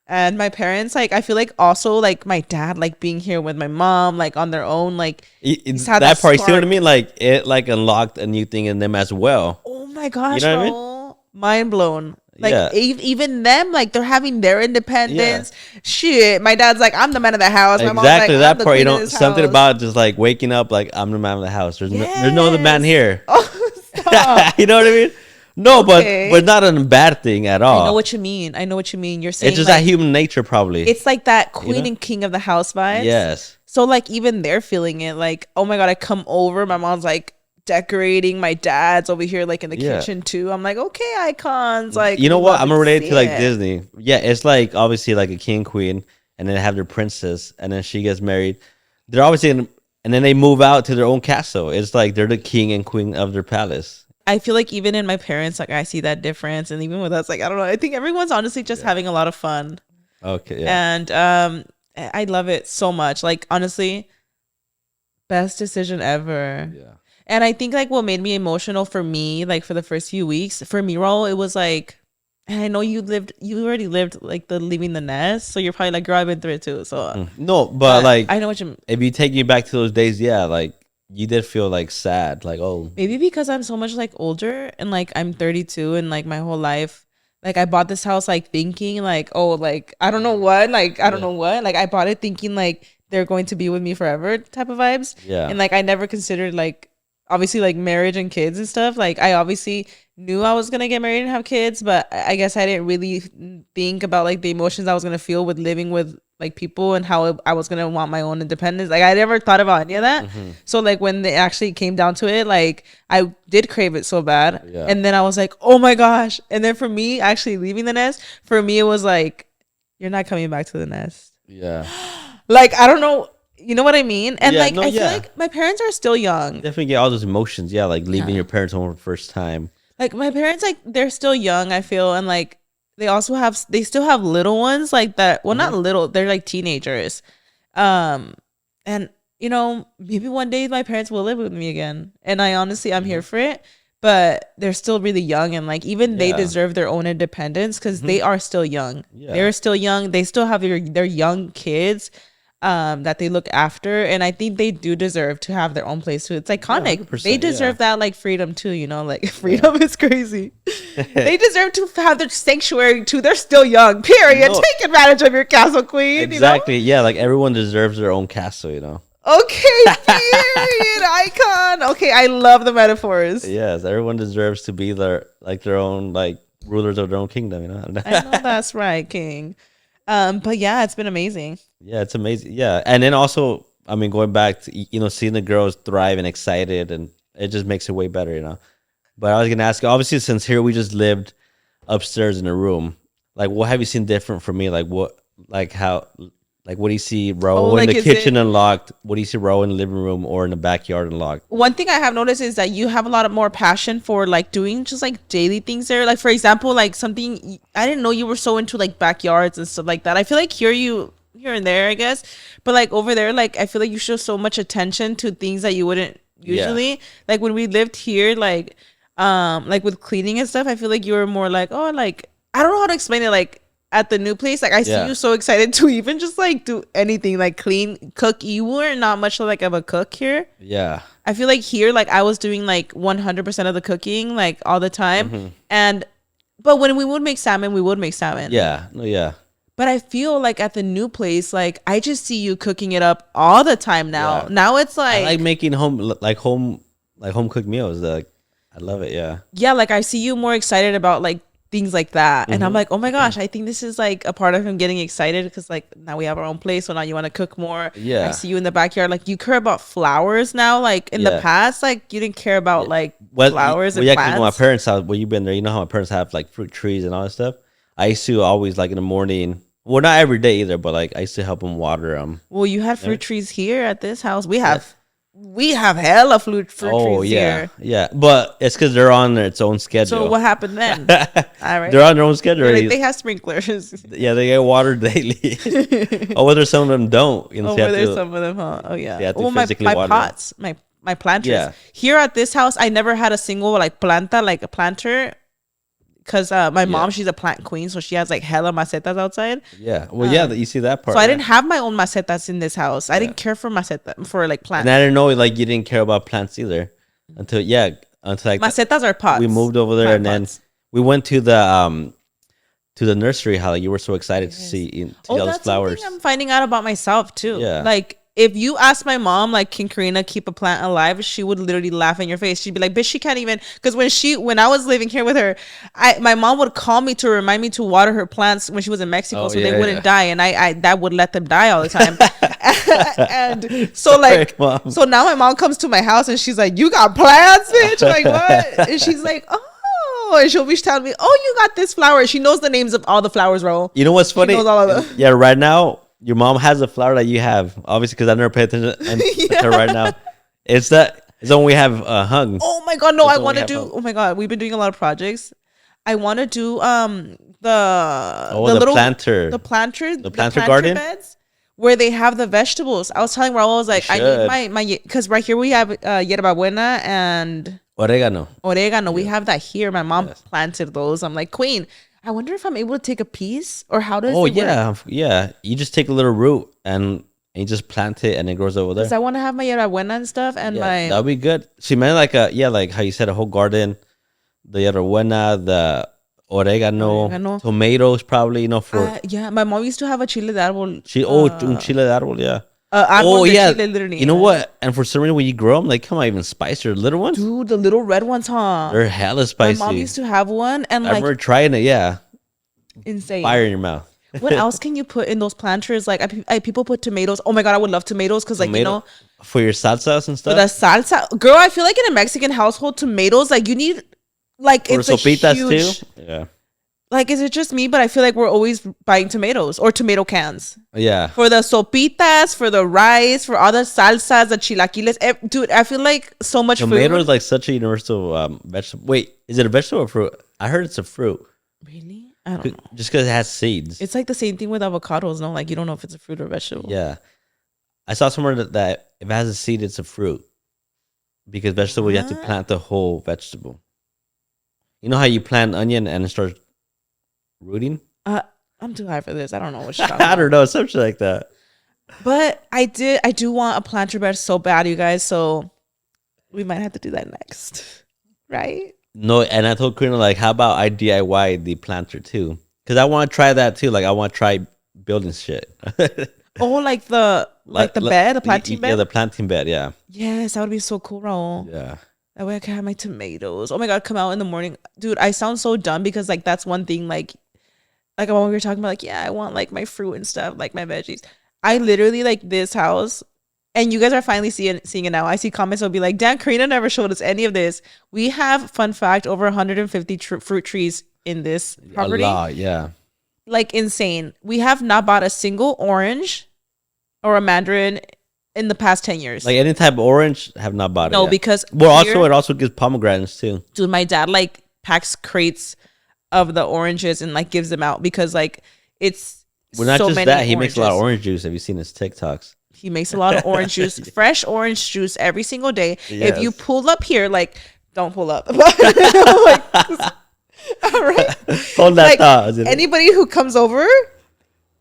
And my parents, like, I feel like also like my dad, like being here with my mom, like on their own, like he's had That part, you see what I spark. mean? Like it, like unlocked a new thing in them as well. Oh my You gosh, know what I mean? Raul. Mind blown. Like Yeah, even them, like they're having their yeah. independence. Shit, my dad's like, I'm the man of the house. My mom's like, Exactly I'm that the part. You queen of know, this something house. about just like waking up, like I'm the man of the house. There's no other man Yes. here. Oh, stop. You know what I mean? No, but Okay. not a bad thing at I know all. what you mean. I know what you mean. You're It's saying just that like human nature, probably. it's like that You queen know? and king of the house vibes. Yes. So like even they're feeling it. Like, oh my God, I come over. My mom's like decorating. My dad's over here like in the Yeah. kitchen too. I'm like, okay, icons. Like You know what? I'm love gonna relate see to like it. Disney. Yeah, it's like obviously like a king queen, and then they have their princess, and then she gets married. They're obviously and then they move out to their own castle. It's like they're the king and queen of their palace. I feel like even in my parents, like I see that difference. And even with us, like I don't know. I think everyone's honestly just having a lot of fun. Okay, yeah. And I love it so much. Like honestly, best decision ever. Yeah. And I think like what made me emotional for me, like for the first few weeks, for me, Raul, it was like And I know you already lived like the leaving the nest, so you're probably like, girl, I've been through it too. So No, but like I know what you. if you take me back to those days, yeah, like you did feel like sad, like oh Maybe because I'm so much like older and like I'm 32 and like my whole life, like I bought this house like thinking like, oh, like I don't know what, like I don't know what, like I bought it thinking like they're going to be with me forever type of vibes. yeah. And like I never considered like obviously like marriage and kids and stuff. Like I obviously knew I was gonna get married and have kids, but I guess I didn't really think about like the emotions I was gonna feel with living with like people and how I was gonna want my own independence. Like I never thought about any of that. So like when it actually came down to it, like I did crave it so bad. Yeah. And then I was like, oh my gosh. And then for me actually leaving the nest, for me it was like, you're not coming back to the nest. Yeah. Like I don't know, you know what I mean? And Yeah, like no, I feel yeah. like my parents are still young. Definitely get all those emotions, yeah, like leaving Yeah. your parents home for the first time. Like my parents, like they're still young, I feel, and like they still have little ones like that. Well, not little, they're like teenagers. And you know, maybe one day my parents will live with me again. And I honestly I'm here for it. But they're still really young and like even they Yeah. deserve their own independence because they are still young. Yeah. They're still young. They still have their young kids that they look after. And I think they do deserve to have their own place too. It's iconic. 100%, They deserve that like freedom too, you know, like freedom is crazy. They deserve to have their sanctuary too. They're still young, period. No. Take advantage of your castle queen. Exactly. Yeah, like everyone deserves their own castle, you know. Okay, period, icon. Okay, I love the metaphors. Yes, everyone deserves to be their own like rulers of their own kingdom, you know. I know that's right, King. But yeah, it's been amazing. Yeah, it's amazing. Yeah, and then also, I mean, going back to seeing the girls thrive and excited, and it just makes it way better, you know. But I was gonna ask you, obviously, since here we just lived upstairs in a room, like what have you seen different from me? Like what, like how, like what do you see Raul in like, the is kitchen it- unlocked? What do you see Raul in the living room or in the backyard unlocked? One thing I have noticed is that you have a lot of more passion for like doing just like daily things there. Like for example, like something I didn't know you were so into like backyards and stuff like that. I feel like here and there, I guess, but like over there, like I feel like you show so much attention to things that you wouldn't usually. Like when we lived here, like with cleaning and stuff, I feel like you were more like, oh, like I don't know how to explain it. Like at the new place, like I see you so excited to even just like do anything, like clean, cook. You were not much like of a cook here. Yeah, I feel like here, like I was doing like 100% of the cooking, like all the time. But when we would make salmon, we would make salmon. yeah, no, yeah. But I feel like at the new place, like I just see you cooking it up all the time now. Yeah. Now it's I like like making home cooked meals. Like I love it. Yeah. yeah, like I see you more excited about like things like that. And I'm like, oh my gosh, I think this is like a part of him getting excited because like now we have our own place. So now you want to cook more. Yeah. I see you in the backyard. Like you care about flowers now. Like in the past, like you didn't care about like flowers and yeah, plants. my parents' house, where you've been there, you know how my parents have like fruit trees and all that stuff. I used to always like in the morning. Well, not every day either, but like I used to help them water them. Well, you had fruit trees here at this house. We have hella fruit trees here. Yeah, but it's because they're on its own schedule. So what happened then? All right. They're on their own schedule. Like, they have sprinklers. Yeah, they get watered daily. Oh, whether some of them don't. You know, Oh, so you have there's to- some of them, huh? Oh yeah. you have to Well, my physically water pots, my planters. Yeah. Here at this house, I never had a single like planta, like a planter, because my mom, she's a plant queen, so she has like hella macetas outside. Yeah, well, yeah, you see that part. So I yeah. didn't have my own macetas in this house. I didn't care for maceta for like plants. And I didn't know like you didn't care about plants either until like Macetas are pots. we moved over there, Plant and then pots. we went to the nursery. How like, you were so excited to see all those That's flowers. something I'm finding out about myself too. Yeah. Like if you ask my mom, like, can Karina keep a plant alive? She would literally laugh in your face. She'd be like, bitch, she can't even. Because when I was living here with her, my mom would call me to remind me to water her plants when she was in Mexico, so they wouldn't die, and I that would let them die all the time. And so like, Mom. so now my mom comes to my house and she's like, you got plants, bitch? Like what? And she's like, oh, and she'll be telling me, oh, you got this flower. She knows the names of all the flowers, Raul. You know what's funny? knows all of them. Yeah, right now your mom has a flower that you have, obviously, because I never paid attention to her right now. It's the one we have hung. Oh my god, no! That's I what want we to have do. hung. Oh my god, we've been doing a lot of projects. I want to do the little planter. the planter garden? beds where they have the vegetables. I was telling Raul, I was like, I should. need my because right here we have yerba buena and Oregano. oregano. We have that here. My mom planted those. I'm like, queen, I wonder if I'm able to take a piece or how does Oh it work? yeah. You just take a little root and you just plant it and it grows over Because there. I want to have my hierbabuena and stuff and Yeah, my that'll be good. She meant like like how you said, a whole garden, the hierbabuena, the oregano, oregano. tomatoes, probably. For Yeah, my mom used to have a chile de árbol. un chile de árbol, yeah. Oh Árbol de yeah, chile, literally. you know what? And for some reason, when you grow them, like, come on, even spicier. Little ones, Dude, the little red ones, huh? they're hella My mom spicy. used to have one and I like remember trying it. Yeah, insane. fire in your mouth. What else can you put in those planters? Like people put tomatoes. Oh my god, I would love tomatoes because like Tomato for your salsas and for the stuff. salsa. Girl, I feel like in a Mexican household, tomatoes like you need like For it's a sopitas huge. too. Yeah, Like, is it just me? But I feel like we're always buying tomatoes or tomato cans yeah. for the sopitas, for the rice, for all the salsas, the chilaquiles. Dude, I feel like so much Tomato is food. like such a universal vegetable. Wait, is it a vegetable or fruit? I heard it's a fruit. Really? I don't know. Just because it has seeds. It's like the same thing with avocados, no? Like you don't know if it's a fruit or vegetable. Yeah, I saw somewhere that if it has a seed, it's a fruit. Because vegetable, you have to What? plant the whole vegetable. You know how you plant onion and it starts rooting? I'm too high for this. I don't know what you're talking I about. don't know, something like that. But I do want a planter bed so bad, you guys. So we might have to do that next, right? No, and I told Karina, like, how about I DIY the planter too? Because I want to try that too. Like, I want to try building shit. Oh, like the bed, the planting bed. Yeah, the planting bed. Yeah, Yes, that would be so cool, Raul. yeah. That way I can have my tomatoes. Oh my god, come out in the morning, dude. I sound so dumb because like that's one thing. Like when we were talking about, like, yeah, I want like my fruit and stuff, like my veggies. I literally like this house, and you guys are finally seeing it now. I see comments will be like, "Damn, Karina never showed us any of this." We have, fun fact, over 150 fruit trees in this property. A lot, yeah. Like insane. We have not bought a single orange or a mandarin in the past 10 years. Like any type of orange, have not bought it. No, yet. because Well, here- also it also gives pomegranates too. dude, my dad like packs crates of the oranges and like gives them out because like it's Well, not so just many that, he makes a lot of oranges. orange juice. Have you seen his TikToks? He makes a lot of orange juice, fresh orange juice every single day. If you Yes. pull up here, like, don't pull up. Like, all right. Hold that Like, thought. anybody who comes over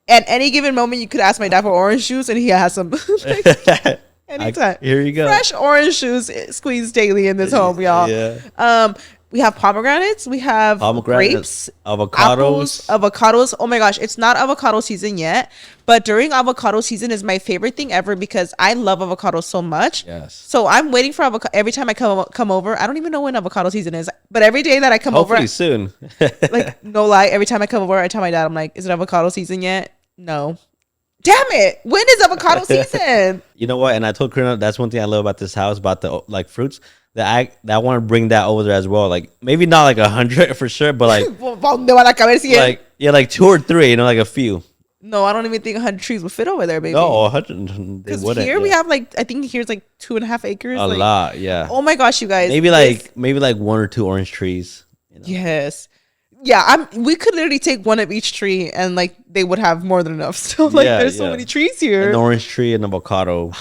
at any given moment, you could ask my dad for orange juice and he has some. Like, anytime. Here you go. Fresh orange juice squeezed daily in this home, y'all. Yeah. We have pomegranates. We have grapes, avocados. avocados. Oh my gosh, it's not avocado season yet, but during avocado season is my favorite thing ever because I love avocados so much. Yes. So I'm waiting for avocado every time I come over. I don't even know when avocado season is, but every day that I come Hopefully over, soon. like no lie, every time I come over, I tell my dad, I'm like, "Is it avocado season yet?" No. Damn it! When is avocado season? You know what? And I told Karina that's one thing I love about this house, about the like fruits. That I want to bring that over there as well. Like maybe not like 100 for sure, but like ¿Dónde van a caber 100? like yeah, like 2 or 3. You know, like a few. No, I don't even think 100 trees would fit over there, baby. No, 100. They Because wouldn't. here we yeah. have like, I think here's like 2.5 acres. a like, lot. Yeah. Oh my gosh, you guys. maybe this- like 1 or 2 orange trees. You know? Yes. Yeah, we could literally take one of each tree and like they would have more than enough. Still, like Yeah, there's so yeah. many trees here. An orange tree and avocado.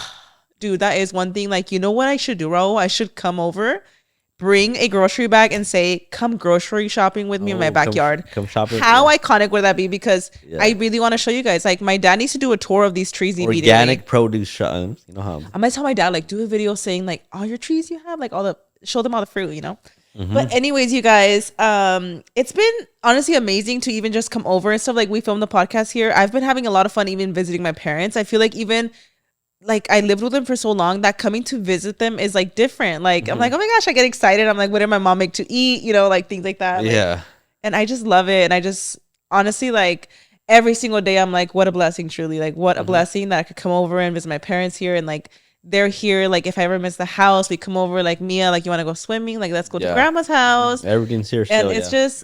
Dude, that is one thing. Like, you know what I should do, Raul? I should come over, bring a grocery bag and say, come grocery shopping with me in my Oh, backyard. Come shopping. How yeah. iconic would that be? Because Yeah. I really want to show you guys. Like, my dad needs to do a tour of these trees immediately. Organic produce shop. You know how. I'm gonna tell my dad, like, do a video saying like all your trees you have, like show them all the fruit, you know. Mm-hmm. But anyways, you guys, it's been honestly amazing to even just come over and stuff. Like, we filmed the podcast here. I've been having a lot of fun even visiting my parents. I feel like even like I lived with them for so long that coming to visit them is like different. Like, I'm like, oh my gosh, I get excited. I'm like, what did my mom make to eat? You know, like things like that. Like, Yeah. and I just love it. And I just honestly, like, every single day I'm like, what a blessing, truly. Like, what a blessing that I could come over and visit my parents here. And like, they're here. Like, if I ever miss the house, we come over. Like, Mia, like, you want to go swimming? Like, let's go to Yeah. grandma's house. Everything's here. And Still, it's yeah. just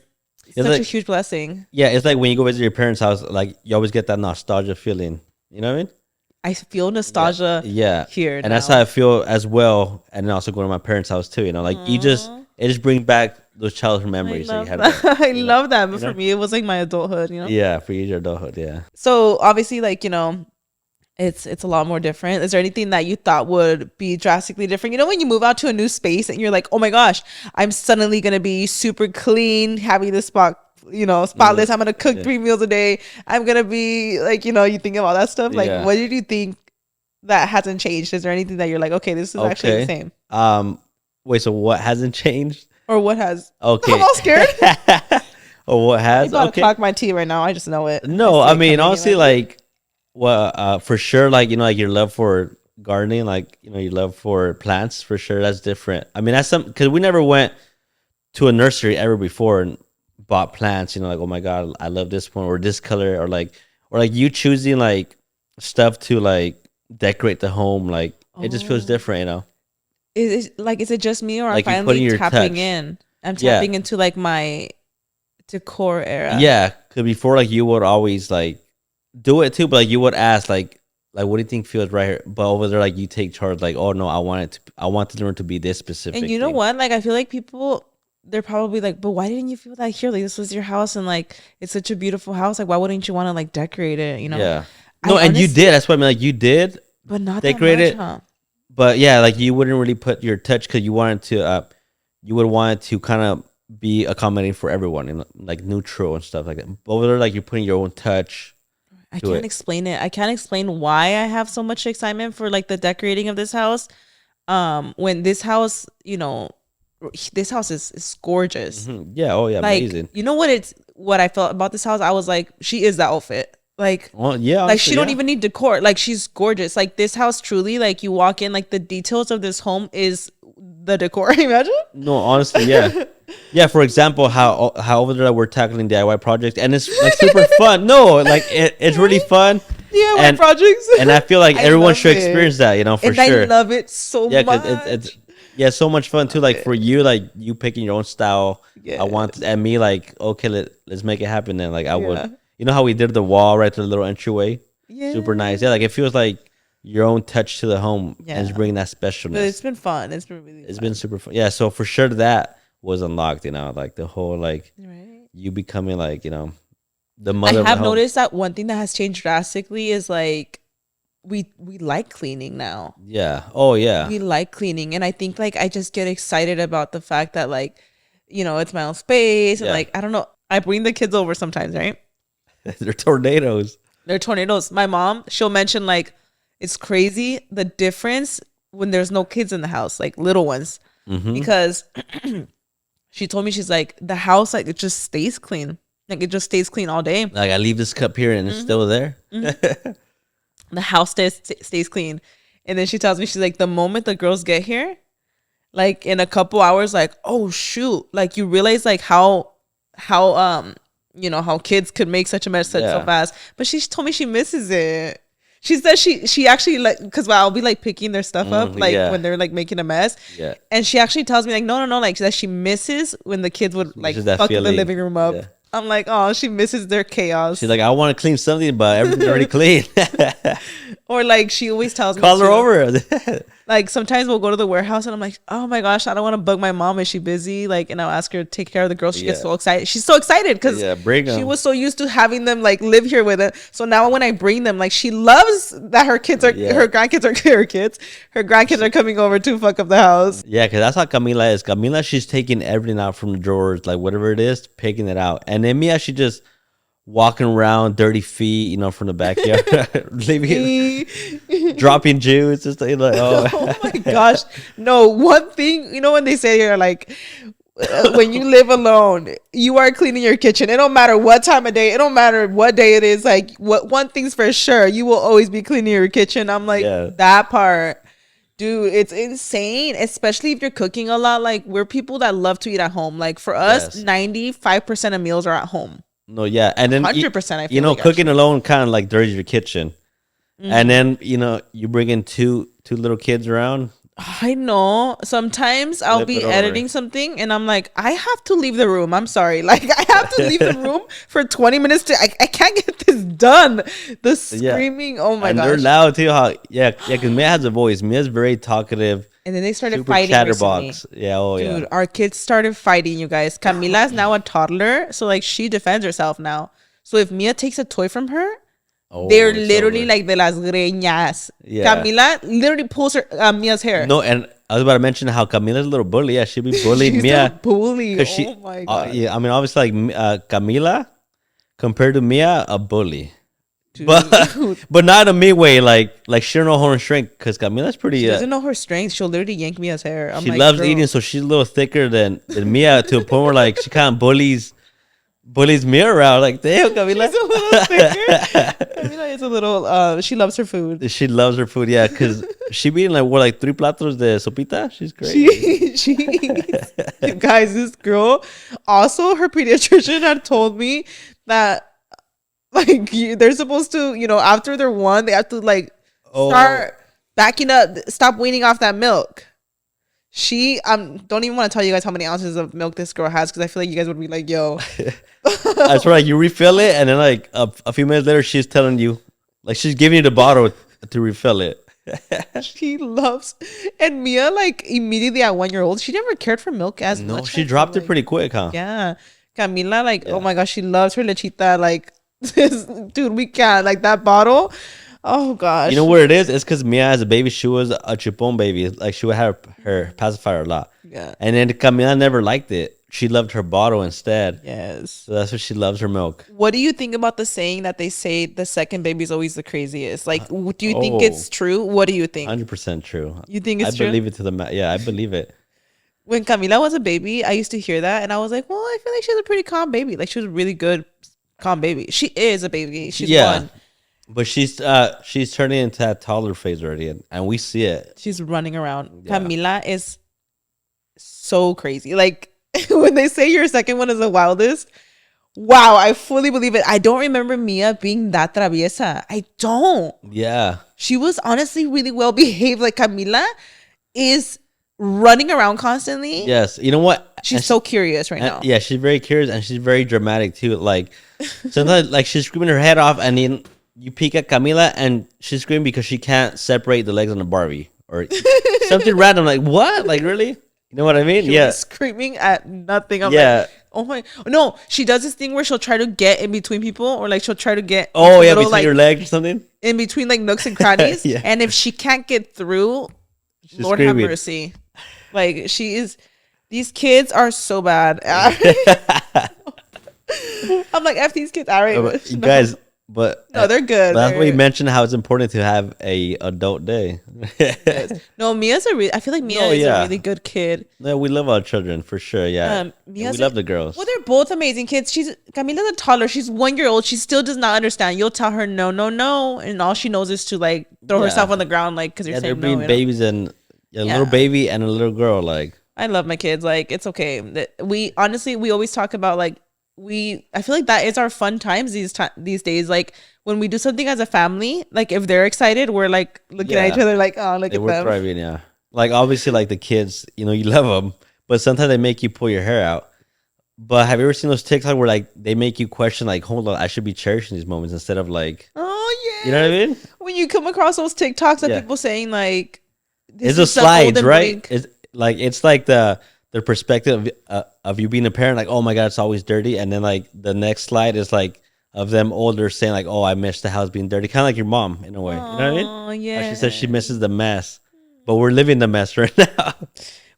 such a like- huge blessing. Yeah, it's like when you go visit your parents' house, like you always get that nostalgia feeling. You know what I mean? I feel nostalgia Yeah. here. And that's now. how I feel as well. And then also going to my parents' house too. You know, like it just brings back those childhood I memories that love you had. that. I you know? love that. But You know? for me, it was like my adulthood, you know? Yeah, for you, your adulthood. Yeah. So obviously, like, you know, it's a lot more different. Is there anything that you thought would be drastically different? You know, when you move out to a new space and you're like, oh my gosh, I'm suddenly gonna be super clean, having this spot spotless. I'm gonna cook 3 meals a day. I'm gonna be like, you think of all that stuff. Like, what did you think that hasn't changed? Is there anything that you're like, okay, this is actually the same? Wait, so what hasn't changed? Or what has? Okay. I'm all scared. Or what has? I'm about to clock my tea right now. I just know it. No, I mean, honestly, like, well, for sure, like, like your love for gardening, like, your love for plants, for sure, that's different. I mean, that's because we never went to a nursery ever before and bought plants, like, oh my God, I love this one or this color, or like you choosing like stuff to like decorate the home, like it just feels different, Is it just me, or like I'm finally tapping in? I'm tapping into like my decor era. Yeah, because before, like, you would always like do it too, but like you would ask like what do you think feels right here? But over there, like, you take charge, like, oh no, I want the room to be this specific. And you know what? Like, I feel like people, they're probably like, but why didn't you feel that here? Like, this was your house, and like, it's such a beautiful house. Like, why wouldn't you want to like decorate it? Yeah. No, and you did. That's what I mean. Like, you did, but not decorate that much, it. huh? But yeah, like, you wouldn't really put your touch because you wanted to. You would want it to kind of be accommodating for everyone and like neutral and stuff like that. But over there, like, you're putting your own touch. I can't explain it. I can't explain why I have so much excitement for like the decorating of this house. When this house, this house is gorgeous. Mm-hmm. Yeah. Oh yeah. Like, amazing. You know what I felt about this house? I was like, she is the outfit. Like, well, yeah, like she don't even need decor. Like, she's gorgeous. Like, this house truly, like, you walk in, like, the details of this home is the decor. Imagine. No, honestly, yeah. Yeah, for example, how over there we're tackling DIY projects, and it's like super fun. No, like it's really fun. DIY projects, and I feel like everyone should experience that. For sure. I love it so much. Yeah, it's so much fun too. Like, for you, like, you picking your own style. Yeah. And me, like, okay, let's make it happen. Then, like, I would. You know how we did the wall right to the little entryway? Yeah, super nice. Yeah, like, it feels like your own touch to the home, and it's bringing that specialness. But it's been fun. It's been really. It's been super fun. Yeah, so for sure that was unlocked, like the whole, like, you becoming, like, the mother. I have noticed that one thing that has changed drastically is like we like cleaning now. Yeah. Oh yeah. We like cleaning, and I think like I just get excited about the fact that like it's my own space, and like I don't know. I bring the kids over sometimes, right? They're tornadoes. My mom, she'll mention like it's crazy the difference when there's no kids in the house, like little ones, because. She told me, she's like, the house, like, it just stays clean. Like, it just stays clean all day. Like, I leave this cup here and it's still there. The house stays clean. And then she tells me, she's like, the moment the girls get here, like, in a couple hours, like, oh, shoot. Like, you realize, like, how kids could make such a mess so fast. But she told me she misses it. She said she actually, like, because I'll be like picking their stuff up like when they're like making a mess. Yeah. And she actually tells me like no, like that she misses when the kids would like fuck the living room up. Yeah. I'm like, oh, she misses their chaos. She's like, I want to clean something, but everything's already clean. Or like she always tells me, call her over. Like sometimes we'll go to the warehouse and I'm like, oh my gosh, I don't want to bug my mom. Is she busy? Like, and I'll ask her to take care of the girls. She gets so excited. She's so excited because she was so used to having them like live here with it. So now when I bring them, like she loves that her kids are her grandkids are her kids. Her grandkids are coming over to fuck up the house. Yeah, because that's how Camila is. Camila, she's taking everything out from the drawers, like whatever it is, picking it out. And then Mia, she just walking around dirty feet, from the backyard, leaving, dropping juice and stuff. Like, oh my gosh, no. One thing, when they say you're like, when you live alone, you are cleaning your kitchen. It don't matter what time of day. It don't matter what day it is. Like, one thing's for sure, you will always be cleaning your kitchen. I'm like, that part. Dude, it's insane, especially if you're cooking a lot. Like, we're people that love to eat at home. Like, for us, 95% of meals are at home. No, yeah. And then 100%, I feel like, cooking alone kind of like dirties your kitchen. And then, you bring in two little kids around. I know. Sometimes I'll be editing something and I'm like, I have to leave the room. I'm sorry. Like, I have to leave the room for 20 minutes I can't get this done. The screaming. Oh my gosh. And they're loud too. Because Mia has a voice. Mia's very talkative. And then they started fighting chatterbox. Recently. Yeah, Dude, our kids started fighting, you guys. Camila is now a toddler. So, like, she defends herself now. So, if Mia takes a toy from her, they're literally like de las greñas. Yeah. Camila literally pulls her Mia's hair. No, and I was about to mention how Camila's a little bully. Yeah, she be bullying She's Mia. a bully. She, Oh my god. yeah, I mean, obviously, like Camila compared to Mia, a bully. Dude. But not in a me way. Like she don't know her strength because Camila's pretty. She doesn't know her strength. She'll literally yank Mia's hair. I'm she like, loves girl. eating, so she's a little thicker than Mia to a point where like she kind of bullies Mia around. Like, damn, Camila. She's a little thicker. Camila is a little. She loves her food. She loves her food, yeah, because she be eating like 3 platos de sopita. She's great. She guys, this girl. Also, her pediatrician had told me that like they're supposed to, after they're 1, they have to like start backing up, stop weaning off that milk. She don't even want to tell you guys how many ounces of milk this girl has because I feel like you guys would be like, yo. That's right. You refill it, and then like a few minutes later, she's telling you, like she's giving you the bottle to refill it. She loves, and Mia like immediately at 1 year old, she never cared for milk as much. No, she dropped it pretty quick, huh? Yeah, Camila like, oh my gosh, she loves her lechita. Like, dude, we can't like that bottle. Oh gosh, you know what it is? It's because Mia as a baby, she was a chupon baby. Like she would have her pacifier a lot. Yeah, and then Camila never liked it. She loved her bottle instead. Yes, so that's what she loves her milk. What do you think about the saying that they say the second baby is always the craziest? Like, do you think it's true? What do you think? 100% true. You think it's true? I believe it to the yeah, I believe it. When Camila was a baby, I used to hear that, and I was like, well, I feel like she's a pretty calm baby. Like she was a really good calm baby. She is a baby. She's 1. But she's turning into that toddler phase already, and we see it. She's running around. Yeah. Camila is so crazy. Like when they say your second one is the wildest, wow, I fully believe it. I don't remember Mia being that traviesa. I don't. Yeah. She was honestly really well behaved. Like Camila is running around constantly. Yes. You know what? She's so curious right now. Yeah, she's very curious, and she's very dramatic too. Like sometimes like she's screaming her head off, and then you peek at Camila and she's screaming because she can't separate the legs on the Barbie or something random. Like, what? Like, really? You know what I mean? She was screaming at nothing. I'm like, oh my. No, she does this thing where she'll try to get in between people, or like she'll try to get. Oh, yeah, between your legs or something? In between like nooks and crannies. Yeah. And if she can't get through, she's Lord screaming. Have mercy. Like, she is. These kids are so bad. I'm like, F these kids. All right. You guys. But no, they're good. But that's why you mentioned how it's important to have a adult day. Yes. No, Mia's I feel like Mia is a really good kid. No, we love our children for sure. Yeah, we love the girls. Well, they're both amazing kids. Camila's a toddler. She's 1 year old. She still does not understand. You'll tell her no, no, no, and all she knows is to like throw herself on the ground, like because you're saying no. They're being babies and a little baby and a little girl. Like, I love my kids. Like, it's okay. We always talk about like. I feel like that is our fun times these days. Like when we do something as a family, like if they're excited, we're like looking at each other like, oh, look at them. We're thriving, yeah. Like obviously, like the kids, you love them, but sometimes they make you pull your hair out. But have you ever seen those TikTok where like they make you question, like, hold on, I should be cherishing these moments instead of like, oh yeah, you know what I mean? When you come across those TikToks of people saying like, it's a slides, right? It's like the perspective of you being a parent, like, oh my god, it's always dirty, and then like the next slide is like of them older saying like, oh, I miss the house being dirty, kind of like your mom in a way. You know what I mean? Oh yeah. She says she misses the mess, but we're living the mess right now.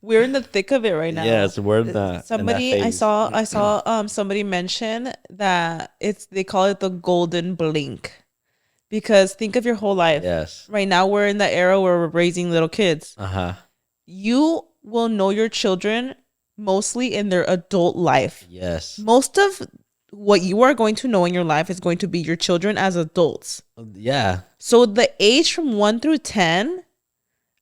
We're in the thick of it right now. Yes, we're in the. Somebody I saw somebody mention that they call it the golden blink, because think of your whole life. Yes. Right now we're in the era where we're raising little kids. You will know your children mostly in their adult life. Yes. Most of what you are going to know in your life is going to be your children as adults. Yeah. So the age from 1 through 10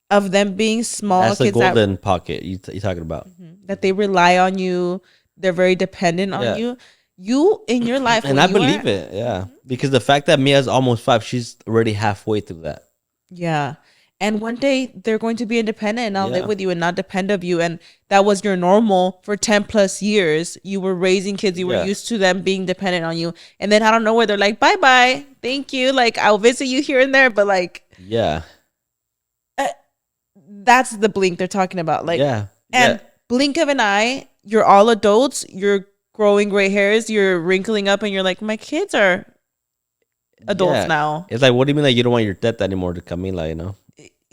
of them being small that's kids, the golden pocket you talking about. That they rely on you. They're very dependent on you. You in your life. And I believe it. Yeah. Because the fact that Mia's almost 5, she's already halfway through that. Yeah. And one day they're going to be independent and I'll live with you and not depend on you. And that was your normal for 10 plus years. You were raising kids. You were used to them being dependent on you. And then I don't know where they're like, bye-bye. Thank you. Like, I'll visit you here and there. But like, yeah, that's the blink they're talking about. Like, and blink of an eye, you're all adults. You're growing gray hairs. You're wrinkling up and you're like, my kids are adults now. It's like, what do you mean? Like, you don't want your death anymore to Camila,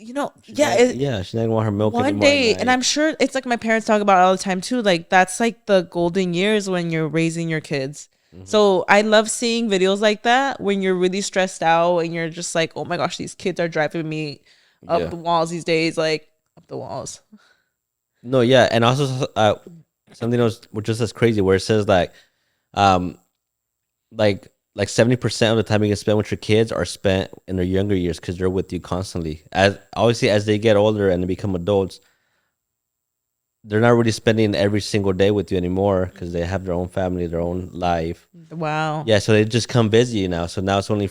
Yeah, she's not gonna want her milk one anymore day, and I'm sure it's like my parents talk about it all the time too. Like that's like the golden years when you're raising your kids. So I love seeing videos like that when you're really stressed out and you're just like, oh my gosh, these kids are driving me up the walls these days, like up the walls. No, yeah, and also something else which is just crazy where it says um, like 70% of the time you can spend with your kids are spent in their younger years because they're with you constantly. As obviously as they get older and they become adults, they're not really spending every single day with you anymore because they have their own family, their own life. Wow. Yeah, so they just come busy now. So now it's only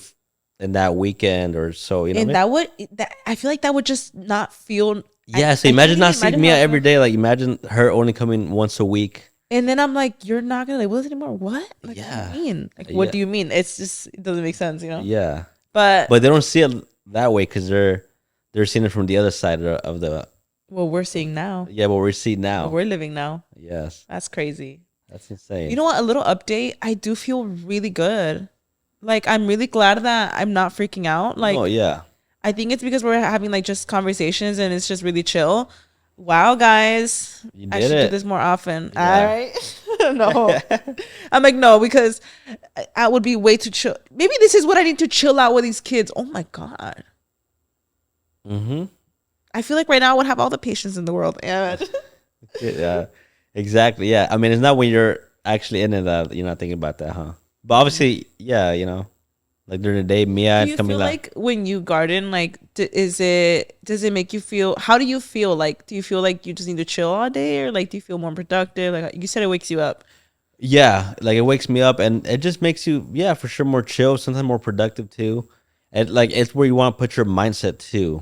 in that weekend or so. You know, and I feel like that would just not feel. Yeah, so imagine not seeing Mia every day. Like imagine her only coming once a week. And then I'm like, you're not gonna live with us anymore. What? Like, yeah. What do you mean? Like, what do you mean? It's just it doesn't make sense, you know. Yeah. But they don't see it that way because they're seeing it from the other side of the. What we're seeing now. Yeah, what we're seeing now. What we're living now. Yes. That's crazy. That's insane. You know what? A little update. I do feel really good. Like I'm really glad that I'm not freaking out. Like, oh yeah. I think it's because we're having like just conversations and it's just really chill. Wow, guys. I should do this more often. Yeah. All right. No. I'm like, no, because I would be way too chill. Maybe this is what I need to chill out with these kids. Oh my God. Mm-hmm. I feel like right now I would have all the patience in the world. Yeah. Yeah. Exactly. Yeah. I mean, it's not when you're actually in it that you're not thinking about that, huh? But obviously, yeah, you know. Like during the day, Mia. Do you feel like when you garden, like, does it make you feel? How do you feel? Like, do you feel like you just need to chill all day, or like, do you feel more productive? Like you said, it wakes you up. Yeah, like it wakes me up, and it just makes you, yeah, for sure, more chill. Sometimes more productive too, and like it's where you want to put your mindset too.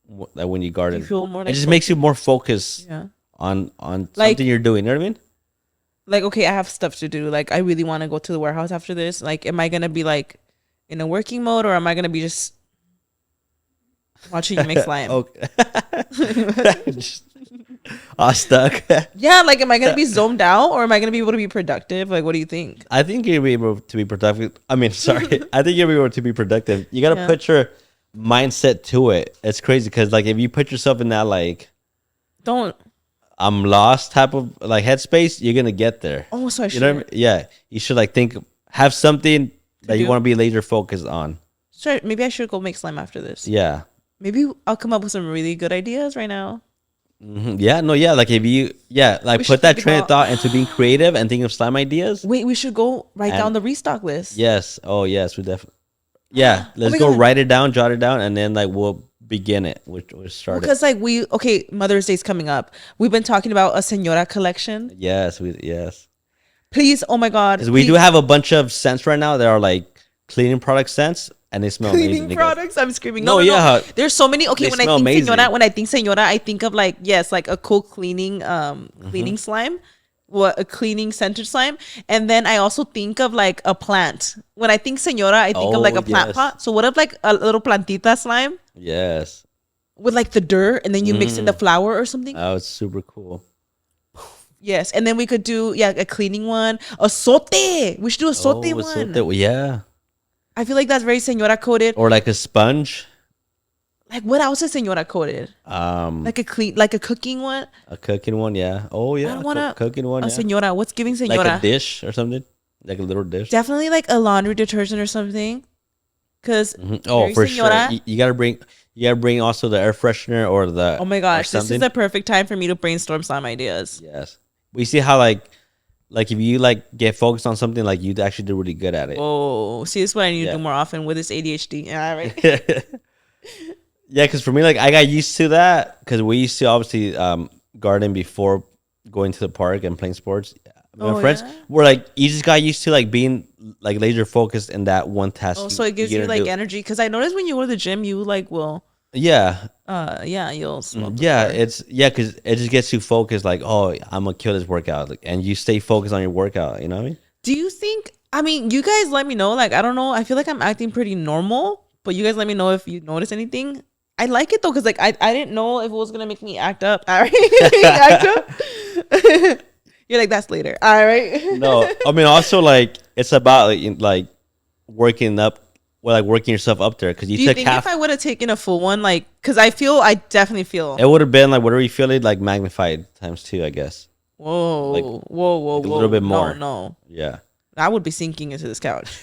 Like when you garden, you feel more. Like it just makes you more focused. Yeah. On something you're doing. You know what I mean? Like, okay, I have stuff to do. Like, I really want to go to the warehouse after this. Like, am I gonna be like in a working mode, or am I gonna be just watching you make slime? Okay. Stuck. Yeah, like, am I gonna be zoned out, or am I gonna be able to be productive? Like, what do you think? I think you'll be able to be productive. I mean, sorry, I think you'll be able to be productive. You gotta put your mindset to it. It's crazy because, like, if you put yourself in that, like, I'm lost type of like headspace, you're gonna get there. Oh, so I should. You know what I mean? Yeah, you should like have something that you want to be laser focused on. Sure, maybe I should go make slime after this. Yeah. Maybe I'll come up with some really good ideas right now. Mm-hmm. Yeah, no, yeah, like if you, like put that train of thought into being creative and thinking of slime ideas. Wait, we should go write down the restock list. Yes. Oh, yes, we definitely. Yeah, let's go write it down, jot it down, and then like we'll begin it. We'll start because like Mother's Day's coming up. We've been talking about a Señora collection. Yes, Please, oh my God. Because we do have a bunch of scents right now that are like cleaning product scents, and they smell cleaning amazing. Products. I'm screaming. No. There's so many. Okay, when I think Señora, I think of like like a cool cleaning cleaning slime. A cleaning scented slime, and then I also think of like a plant. When I think Señora, I think of like a plant pot. So what if like a little plantita slime? Yes. With like the dirt, and then you mix in the flour or something. Oh, it's super cool. Yes, and then we could do a cleaning one, a sote. We should do a sote one. Sote, yeah. I feel like that's very Señora coded. Or like a sponge. Like what else is Señora coded? Like a cooking one. A cooking one, yeah. Oh yeah, I want a cooking one. A Señora. What's giving Señora? Like a dish or something. Like a little dish. Definitely like a laundry detergent or something. Cause for sure, you gotta bring also the air freshener or the. Oh my gosh, this is the perfect time for me to brainstorm slime ideas. Yes, we see how like if you like get focused on something, like you actually do really good at it. Oh, see, this is what I need to do more often with this ADHD. Yeah, right. Yeah, because for me, like I got used to that because we used to obviously garden before going to the park and playing sports. My friends were like, you just got used to like being like laser focused in that one task. Oh, so it gives you like energy. Because I noticed when you go to the gym, you like will. Yeah. You'll smoke. Yeah, because it just gets you focused. Like, oh, I'm gonna kill this workout, and you stay focused on your workout. You know what I mean? Do you think? I mean, you guys let me know. Like, I don't know. I feel like I'm acting pretty normal, but you guys let me know if you notice anything. I like it though, because like I didn't know if it was gonna make me act up. All right, act up. You're like, that's later. All right. No, I mean also like it's about like working up or like working yourself up there because you Do you took think half. if I would have taken a full one, like, because I definitely feel. It would have been like whatever you feel it like magnified times 2, I guess. Whoa, Like, whoa, like a little bit more. No. Yeah. I would be sinking into this couch.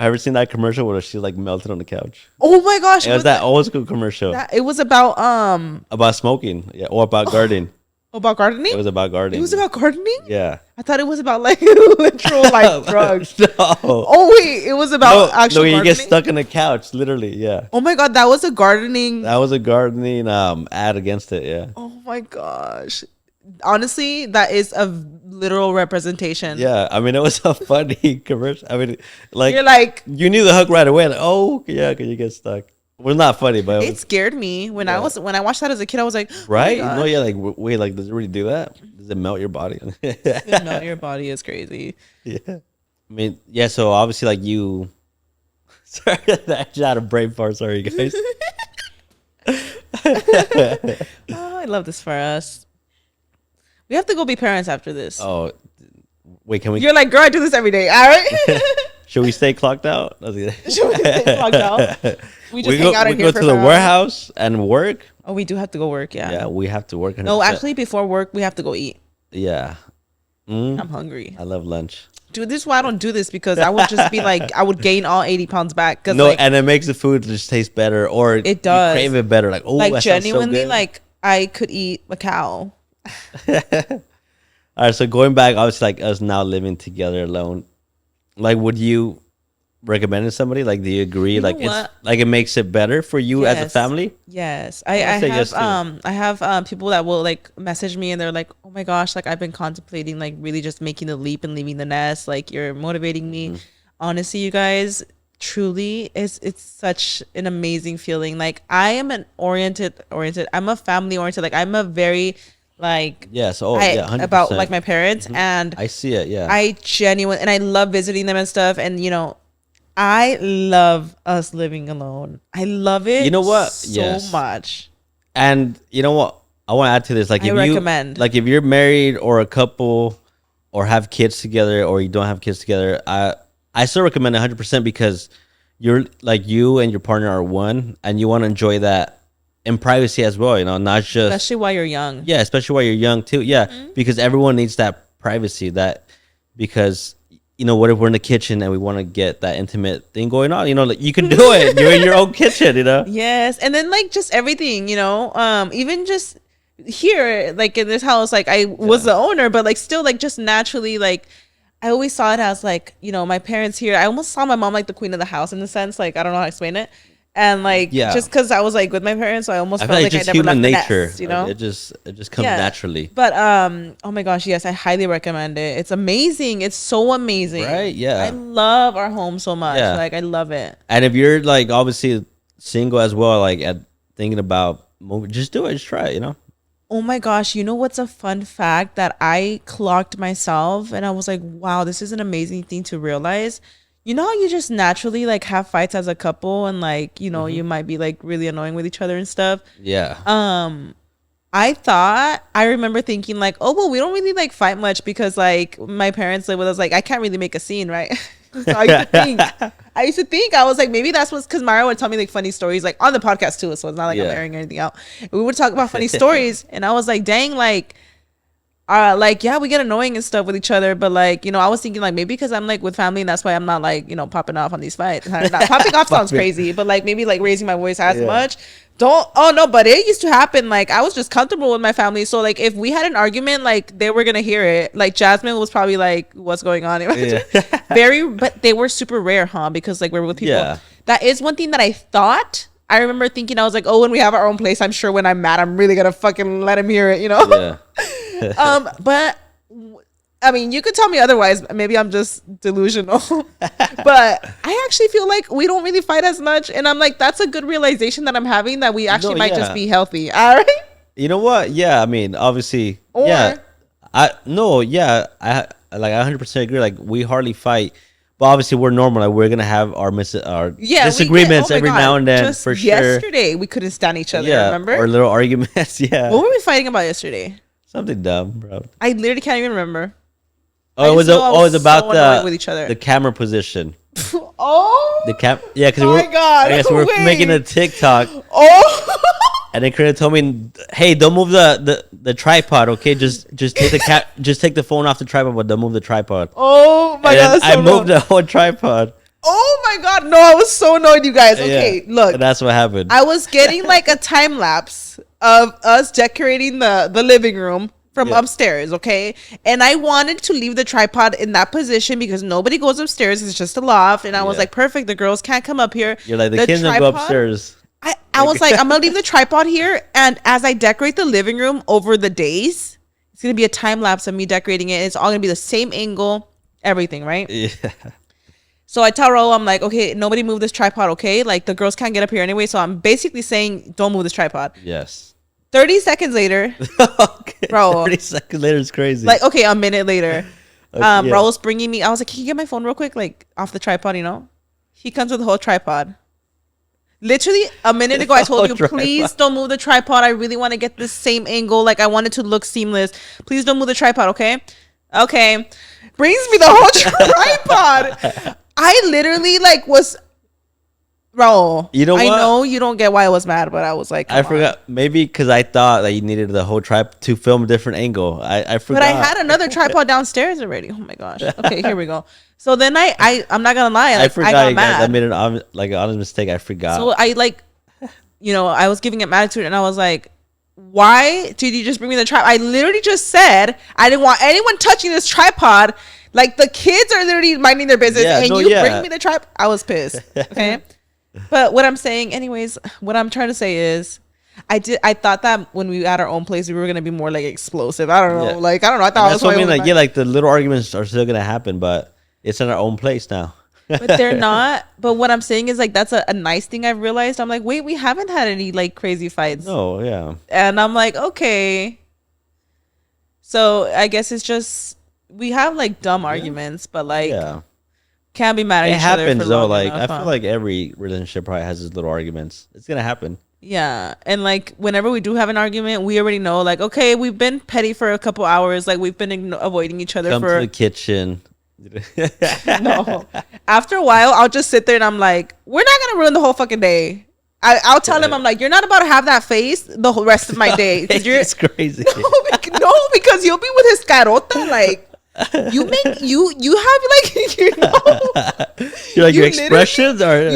I ever seen that commercial where she like melted on the couch? Oh my gosh! It was that old school commercial. It was about smoking, yeah, or about gardening. About gardening. It was about gardening. It was about gardening. Yeah. I thought it was about like literal like drugs. No. Oh wait, it was about actual. No, you gardening? get stuck in the couch, literally. Yeah. Oh my god, that was a gardening. That was a gardening ad against it. Yeah. Oh my gosh. Honestly, that is a literal representation. Yeah, I mean, it was a funny commercial. I mean, like you're like you knew the hook right away. Like, oh yeah, because you get stuck. Well, not funny, but it scared me when I watched that as a kid. I was like, right? No, yeah, like wait, like does it really do that? Does it melt your body? No, your body is crazy. Yeah, I mean, yeah. So obviously, like you. Sorry, I just had a brain fart. Sorry, guys. Oh, I love this for us. We have to go be parents after this. Oh, wait, can we? You're like, girl, I do this every day. All right. Should we stay clocked out? Should we stay clocked out? We just hang out in we here go to the warehouse and work. Oh, we do have to go work. Yeah. Yeah, we have to work. 100%. No, actually, before work, we have to go eat. Yeah. I'm hungry. I love lunch. Dude, this is why I don't do this because I would just be like, I would gain all 80 pounds back. No, like, and it makes the food just taste better, or it does. You crave it better. Like, oh, like that genuinely, sounds so good. like I could eat a cow. All right, so going back, obviously, like us now living together alone, like, would you recommend it to somebody? Like, do you agree? You know like, it's what? like it makes it better for you as a family. Yes, I I say have yes, too. I have people that will like message me and they're like, oh my gosh, like I've been contemplating like really just making the leap and leaving the nest. Like you're motivating me. Honestly, you guys, truly, it's such an amazing feeling. Like I am an oriented. I'm a family oriented. Like I'm a very like Yes. Oh, yeah. 100%. about like my parents and I see it. Yeah. I genuinely and I love visiting them and stuff. And you know, I love us living alone. I love it. You know what? So much. And you know what? I want to add to this. Like, I recommend. Like, if you're married or a couple, or have kids together, or you don't have kids together, I still recommend 100% because you're like you and your partner are one, and you want to enjoy that in privacy as well. You know, not just Especially while you're young. Yeah, especially while you're young too. Yeah, because everyone needs that privacy. Because you know, what if we're in the kitchen and we want to get that intimate thing going on? You know, like you can do it. You're in your own kitchen. You know. Yes, and then like just everything. You know, even just here, like in this house, like I was the owner, but like still, like just naturally, like I always saw it as like, you know, my parents here. I almost saw my mom like the queen of the house in the sense, like I don't know how to explain it. And like, just because I was like with my parents, so I almost felt like I never left the nest, you know? It just comes naturally. But oh my gosh, yes, I highly recommend it. It's amazing. It's so amazing. Right? Yeah. I love our home so much. Yeah. Like I love it. And if you're like obviously single as well, like thinking about moving, just do it. Just try it. You know. Oh my gosh, you know what's a fun fact that I clocked myself and I was like, wow, this is an amazing thing to realize. You know how you just naturally like have fights as a couple and like, you know, you might be like really annoying with each other and stuff. Yeah. I remember thinking like, oh, well, we don't really like fight much because like my parents live with us. Like, I can't really make a scene, right? So I used to think, I was like, maybe that's what's because Mayra would tell me like funny stories, like on the podcast too. So it's not like I'm airing anything out. We would talk about funny stories. And I was like, dang, like yeah, we get annoying and stuff with each other, but like, you know, I was thinking like maybe because I'm like with family and that's why I'm not like, you know, popping off on these fights. Not popping off sounds crazy, but like maybe like raising my voice as much. But it used to happen. Like I was just comfortable with my family, so like if we had an argument, like they were gonna hear it. Like Jasmine was probably like, "What's going on?" But they were super rare, huh? Because like we're with people. Yeah. That is one thing that I thought. I remember thinking, I was like, "Oh, when we have our own place, I'm sure when I'm mad, I'm really gonna fucking let him hear it," you know? Yeah. But I mean, you could tell me otherwise. Maybe I'm just delusional. But I actually feel like we don't really fight as much. And I'm like, that's a good realization that I'm having, that we actually might just be healthy. All right? You know what? Yeah, I mean, obviously. I like I 100% agree. Like, we hardly fight. But obviously, we're normal. Like, we're going to have our disagreements every now and then, for sure. Yesterday, we couldn't stand each other, remember? Or little arguments, What were we fighting about yesterday? Something dumb, bro. I literally can't even remember. Oh, it was about so annoyed with each other. the camera position. Oh, Yeah, because God. I guess we're making a TikTok. Oh. And then Karina told me, "Hey, don't move the tripod, okay? Just take just take the phone off the tripod, but don't move the tripod." Oh my God! I moved the whole tripod. Oh my God! No, I was so annoyed, you guys. Okay, Yeah, look, that's what happened. I was getting like a time lapse of us decorating the living room from upstairs, okay? And I wanted to leave the tripod in that position because nobody goes upstairs. It's just a loft. And I was like, perfect. The girls can't come up here. You're like, the kids don't go upstairs. I was like, I'm going to leave the tripod here. And as I decorate the living room over the days, it's going to be a time lapse of me decorating it. It's all going to be the same angle, everything, right? Yeah. So I tell Raul, I'm like, okay, nobody move this tripod, okay? Like, the girls can't get up here anyway. So I'm basically saying, don't move this tripod. Yes. 30 seconds later, Okay. Raul. 30 seconds later is crazy. Like, okay, a minute later, Okay, yeah. Raul's bringing me. I was like, can you get my phone real quick, like off the tripod, you know? He comes with the whole tripod. Literally a minute ago, I told you, please don't move the tripod. I really want to get this same angle. Like, I want it to look seamless. Please don't move the tripod, okay? Okay. Brings me the whole tripod. I literally like was. Raul, you know what? I know you don't get why I was mad, but I was like, I forgot. Maybe because I thought that you needed the whole tripod to film a different angle. I forgot. But I had another tripod downstairs already. Oh my gosh. Okay, here we go. So then I'm not gonna lie. Like, I forgot. I got mad. I made an honest mistake. I forgot. So I I was giving it attitude, and I was like, why did you just bring me the tripod? I literally just said I didn't want anyone touching this tripod. Like, the kids are literally minding their business, bring me the tripod. I was pissed. Okay. But what I'm saying, anyways, what I'm trying to say is, I thought that when we at our own place, we were gonna be more like explosive. I don't know, I don't know. I thought that's what I mean. Like, like the little arguments are still gonna happen, but it's in our own place now. But they're not. But what I'm saying is, like, that's a nice thing I've realized. I'm like, wait, we haven't had any like crazy fights. No, yeah. And I'm like, okay. So I guess it's just we have like dumb arguments, but like. Yeah. Can't be mad at each other. It happens though. Like, I feel like every relationship probably has its little arguments. It's gonna happen. Yeah, and like whenever we do have an argument, we already know. Like, okay, we've been petty for a couple hours. Like, we've been avoiding each other. Come to the kitchen. No. After a while, I'll just sit there and I'm like, we're not gonna ruin the whole fucking day. I'll tell him, I'm like, you're not about to have that face the whole rest of my day. It's crazy. No, because you'll be with his carota, like. You have like you're like your expressions are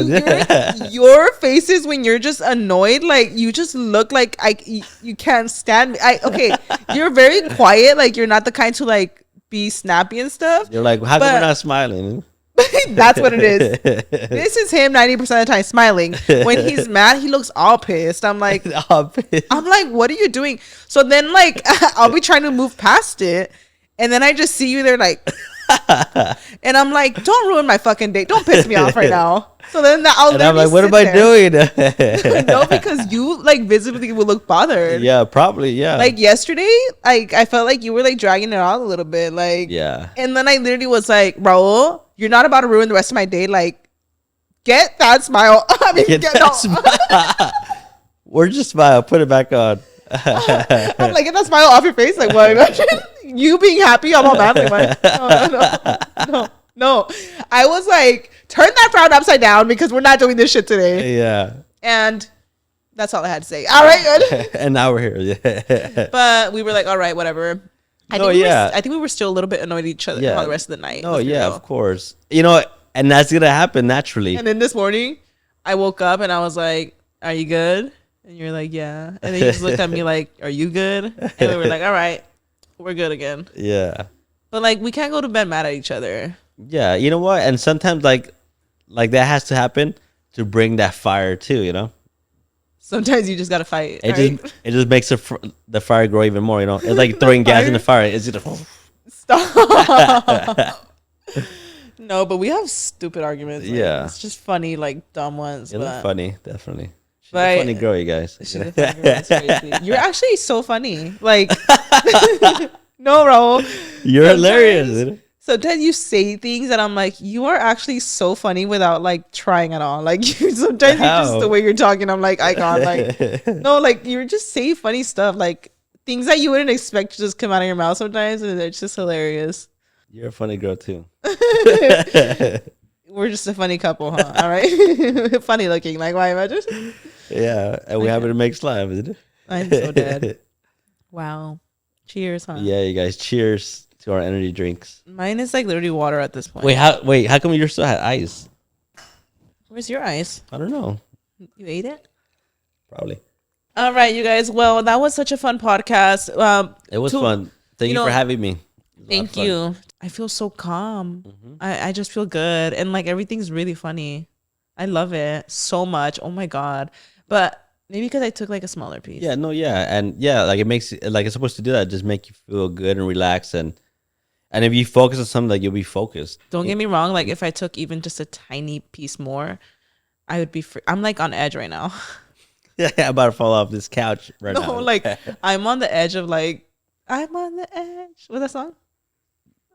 your faces when you're just annoyed, like you just look like you can't stand me. Okay, you're very quiet, like you're not the kind to like be snappy and stuff. You're like, how come we're not smiling? That's what it is. This is him 90% of the time smiling. When he's mad, he looks all pissed. I'm like, what are you doing? So then like I'll be trying to move past it. And then I just see you there like, and I'm like, don't ruin my fucking day. Don't piss me off right now. So then I'm like, what am I doing? No, because you like visibly will look bothered. Yeah, probably. Yeah. Like yesterday, like I felt like you were like dragging it out a little bit. Like, yeah. And then I literally was like, Raul, you're not about to ruin the rest of my day. Like, get that smile. I mean, get that smile. Where's your smile? Put it back on. I'm like, get that smile off your face. Like, what? You being happy, I'm all mad. Like, no. I was like, turn that frown upside down because we're not doing this shit today. Yeah. And that's all I had to say. All right. And now we're here. Yeah. But we were like, all right, whatever. I think we were still a little bit annoyed at each other for the rest of the night. Oh, yeah, of course. You know, and that's going to happen naturally. And then this morning, I woke up and I was like, are you good? And you're like, yeah. And then you just looked at me like, are you good? And we were like, all right, we're good again. Yeah. But like, we can't go to bed mad at each other. Yeah. You know what? And sometimes like that has to happen to bring that fire too, you know? Sometimes you just got to fight. It just makes the fire grow even more, you know? It's like throwing gas in the fire. It's just... Stop. No, but we have stupid arguments. Like, yeah. It's just funny, like dumb ones. It's funny, definitely. She's a funny girl, you guys. She's a funny girl. It's crazy. You're actually so funny. Like, no, Raul. You're hilarious. Sometimes you say things and I'm like, you are actually so funny without like trying at all. Like, sometimes you just the way you're talking, I'm like, icon. Like, no, like you're just saying funny stuff, like things that you wouldn't expect to just come out of your mouth sometimes, and it's just hilarious. You're a funny girl too. We're just a funny couple, huh? All right. Funny looking. Like, why imagine? Yeah, and we happen to make slime, isn't it? I'm so dead. Wow. Cheers, huh? Yeah, you guys. Cheers to our energy drinks. Mine is like literally water at this point. Wait, how come you still had ice? Where's your ice? I don't know. You ate it? Probably. All right, you guys. Well, that was such a fun podcast. It was fun. Thank you for having me. Thank you. I feel so calm. I just feel good. And like everything's really funny. I love it so much. Oh my God. But maybe because I took like a smaller piece. Yeah, no, yeah. And yeah, like it makes like it's supposed to do that, just make you feel good and relax and if you focus on something, like you'll be focused. Don't get me wrong, like if I took even just a tiny piece more, I would be I'm like on edge right now. Yeah, I'm about to fall off this couch right now. No, like I'm on the edge of like I'm on the edge. What's that song?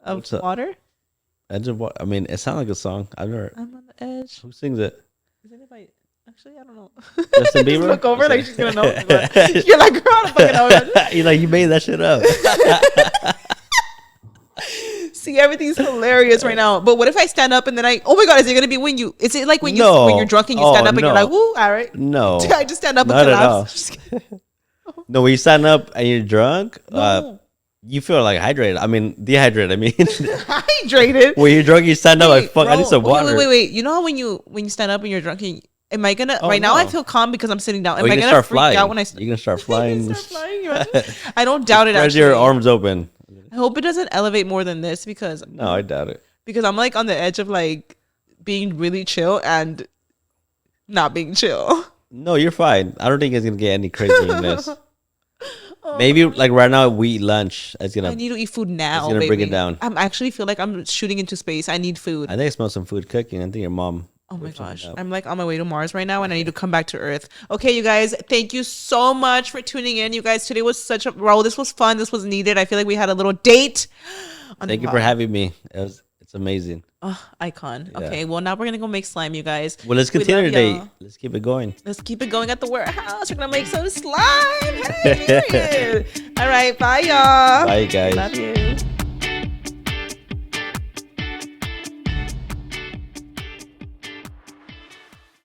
Of water? Edge of what? I mean, it sounds like a song. I've never. I'm on the edge. Who sings it? Is anybody? Actually, I don't know. Justin Bieber. Just look over like she's gonna know. You're like, girl, I don't fucking know. You're like, you made that shit up. See, everything's hilarious right now. But what if I stand up and then oh my God, is it gonna be when you? Is it like when you're drunk and you stand up and you're like, woo, all right? No. I just stand up and collapse? No, when you stand up and you're drunk, you feel like hydrated. I mean, dehydrated. I mean, hydrated. When you're drunk, you stand up like, fuck, I need some water. Wait. You know how when you stand up and you're drunk, am I gonna? Now I feel calm because I'm sitting down. Am I gonna freak out when you're gonna start flying? I don't doubt it. Spread your arms open. I hope it doesn't elevate more than this because no, I doubt it. Because I'm like on the edge of like being really chill and not being chill. No, you're fine. I don't think it's gonna get any crazier than this. Maybe like right now we eat lunch. I need to eat food now. It's gonna bring it down. I'm actually feel like I'm shooting into space. I need food. I think I smell some food cooking. I think your mom. Oh my gosh. I'm like on my way to Mars right now and I need to come back to Earth. Okay, you guys, thank you so much for tuning in. You guys, today was Raul, this was fun. This was needed. I feel like we had a little date. Thank you for having me. It's amazing. Oh, icon. Yeah. Okay, well now we're gonna go make slime, you guys. Well, let's continue today. Let's keep it going. Let's keep it going at the warehouse. We're gonna make some slime. Hey, all right, bye y'all. Bye guys. Love you.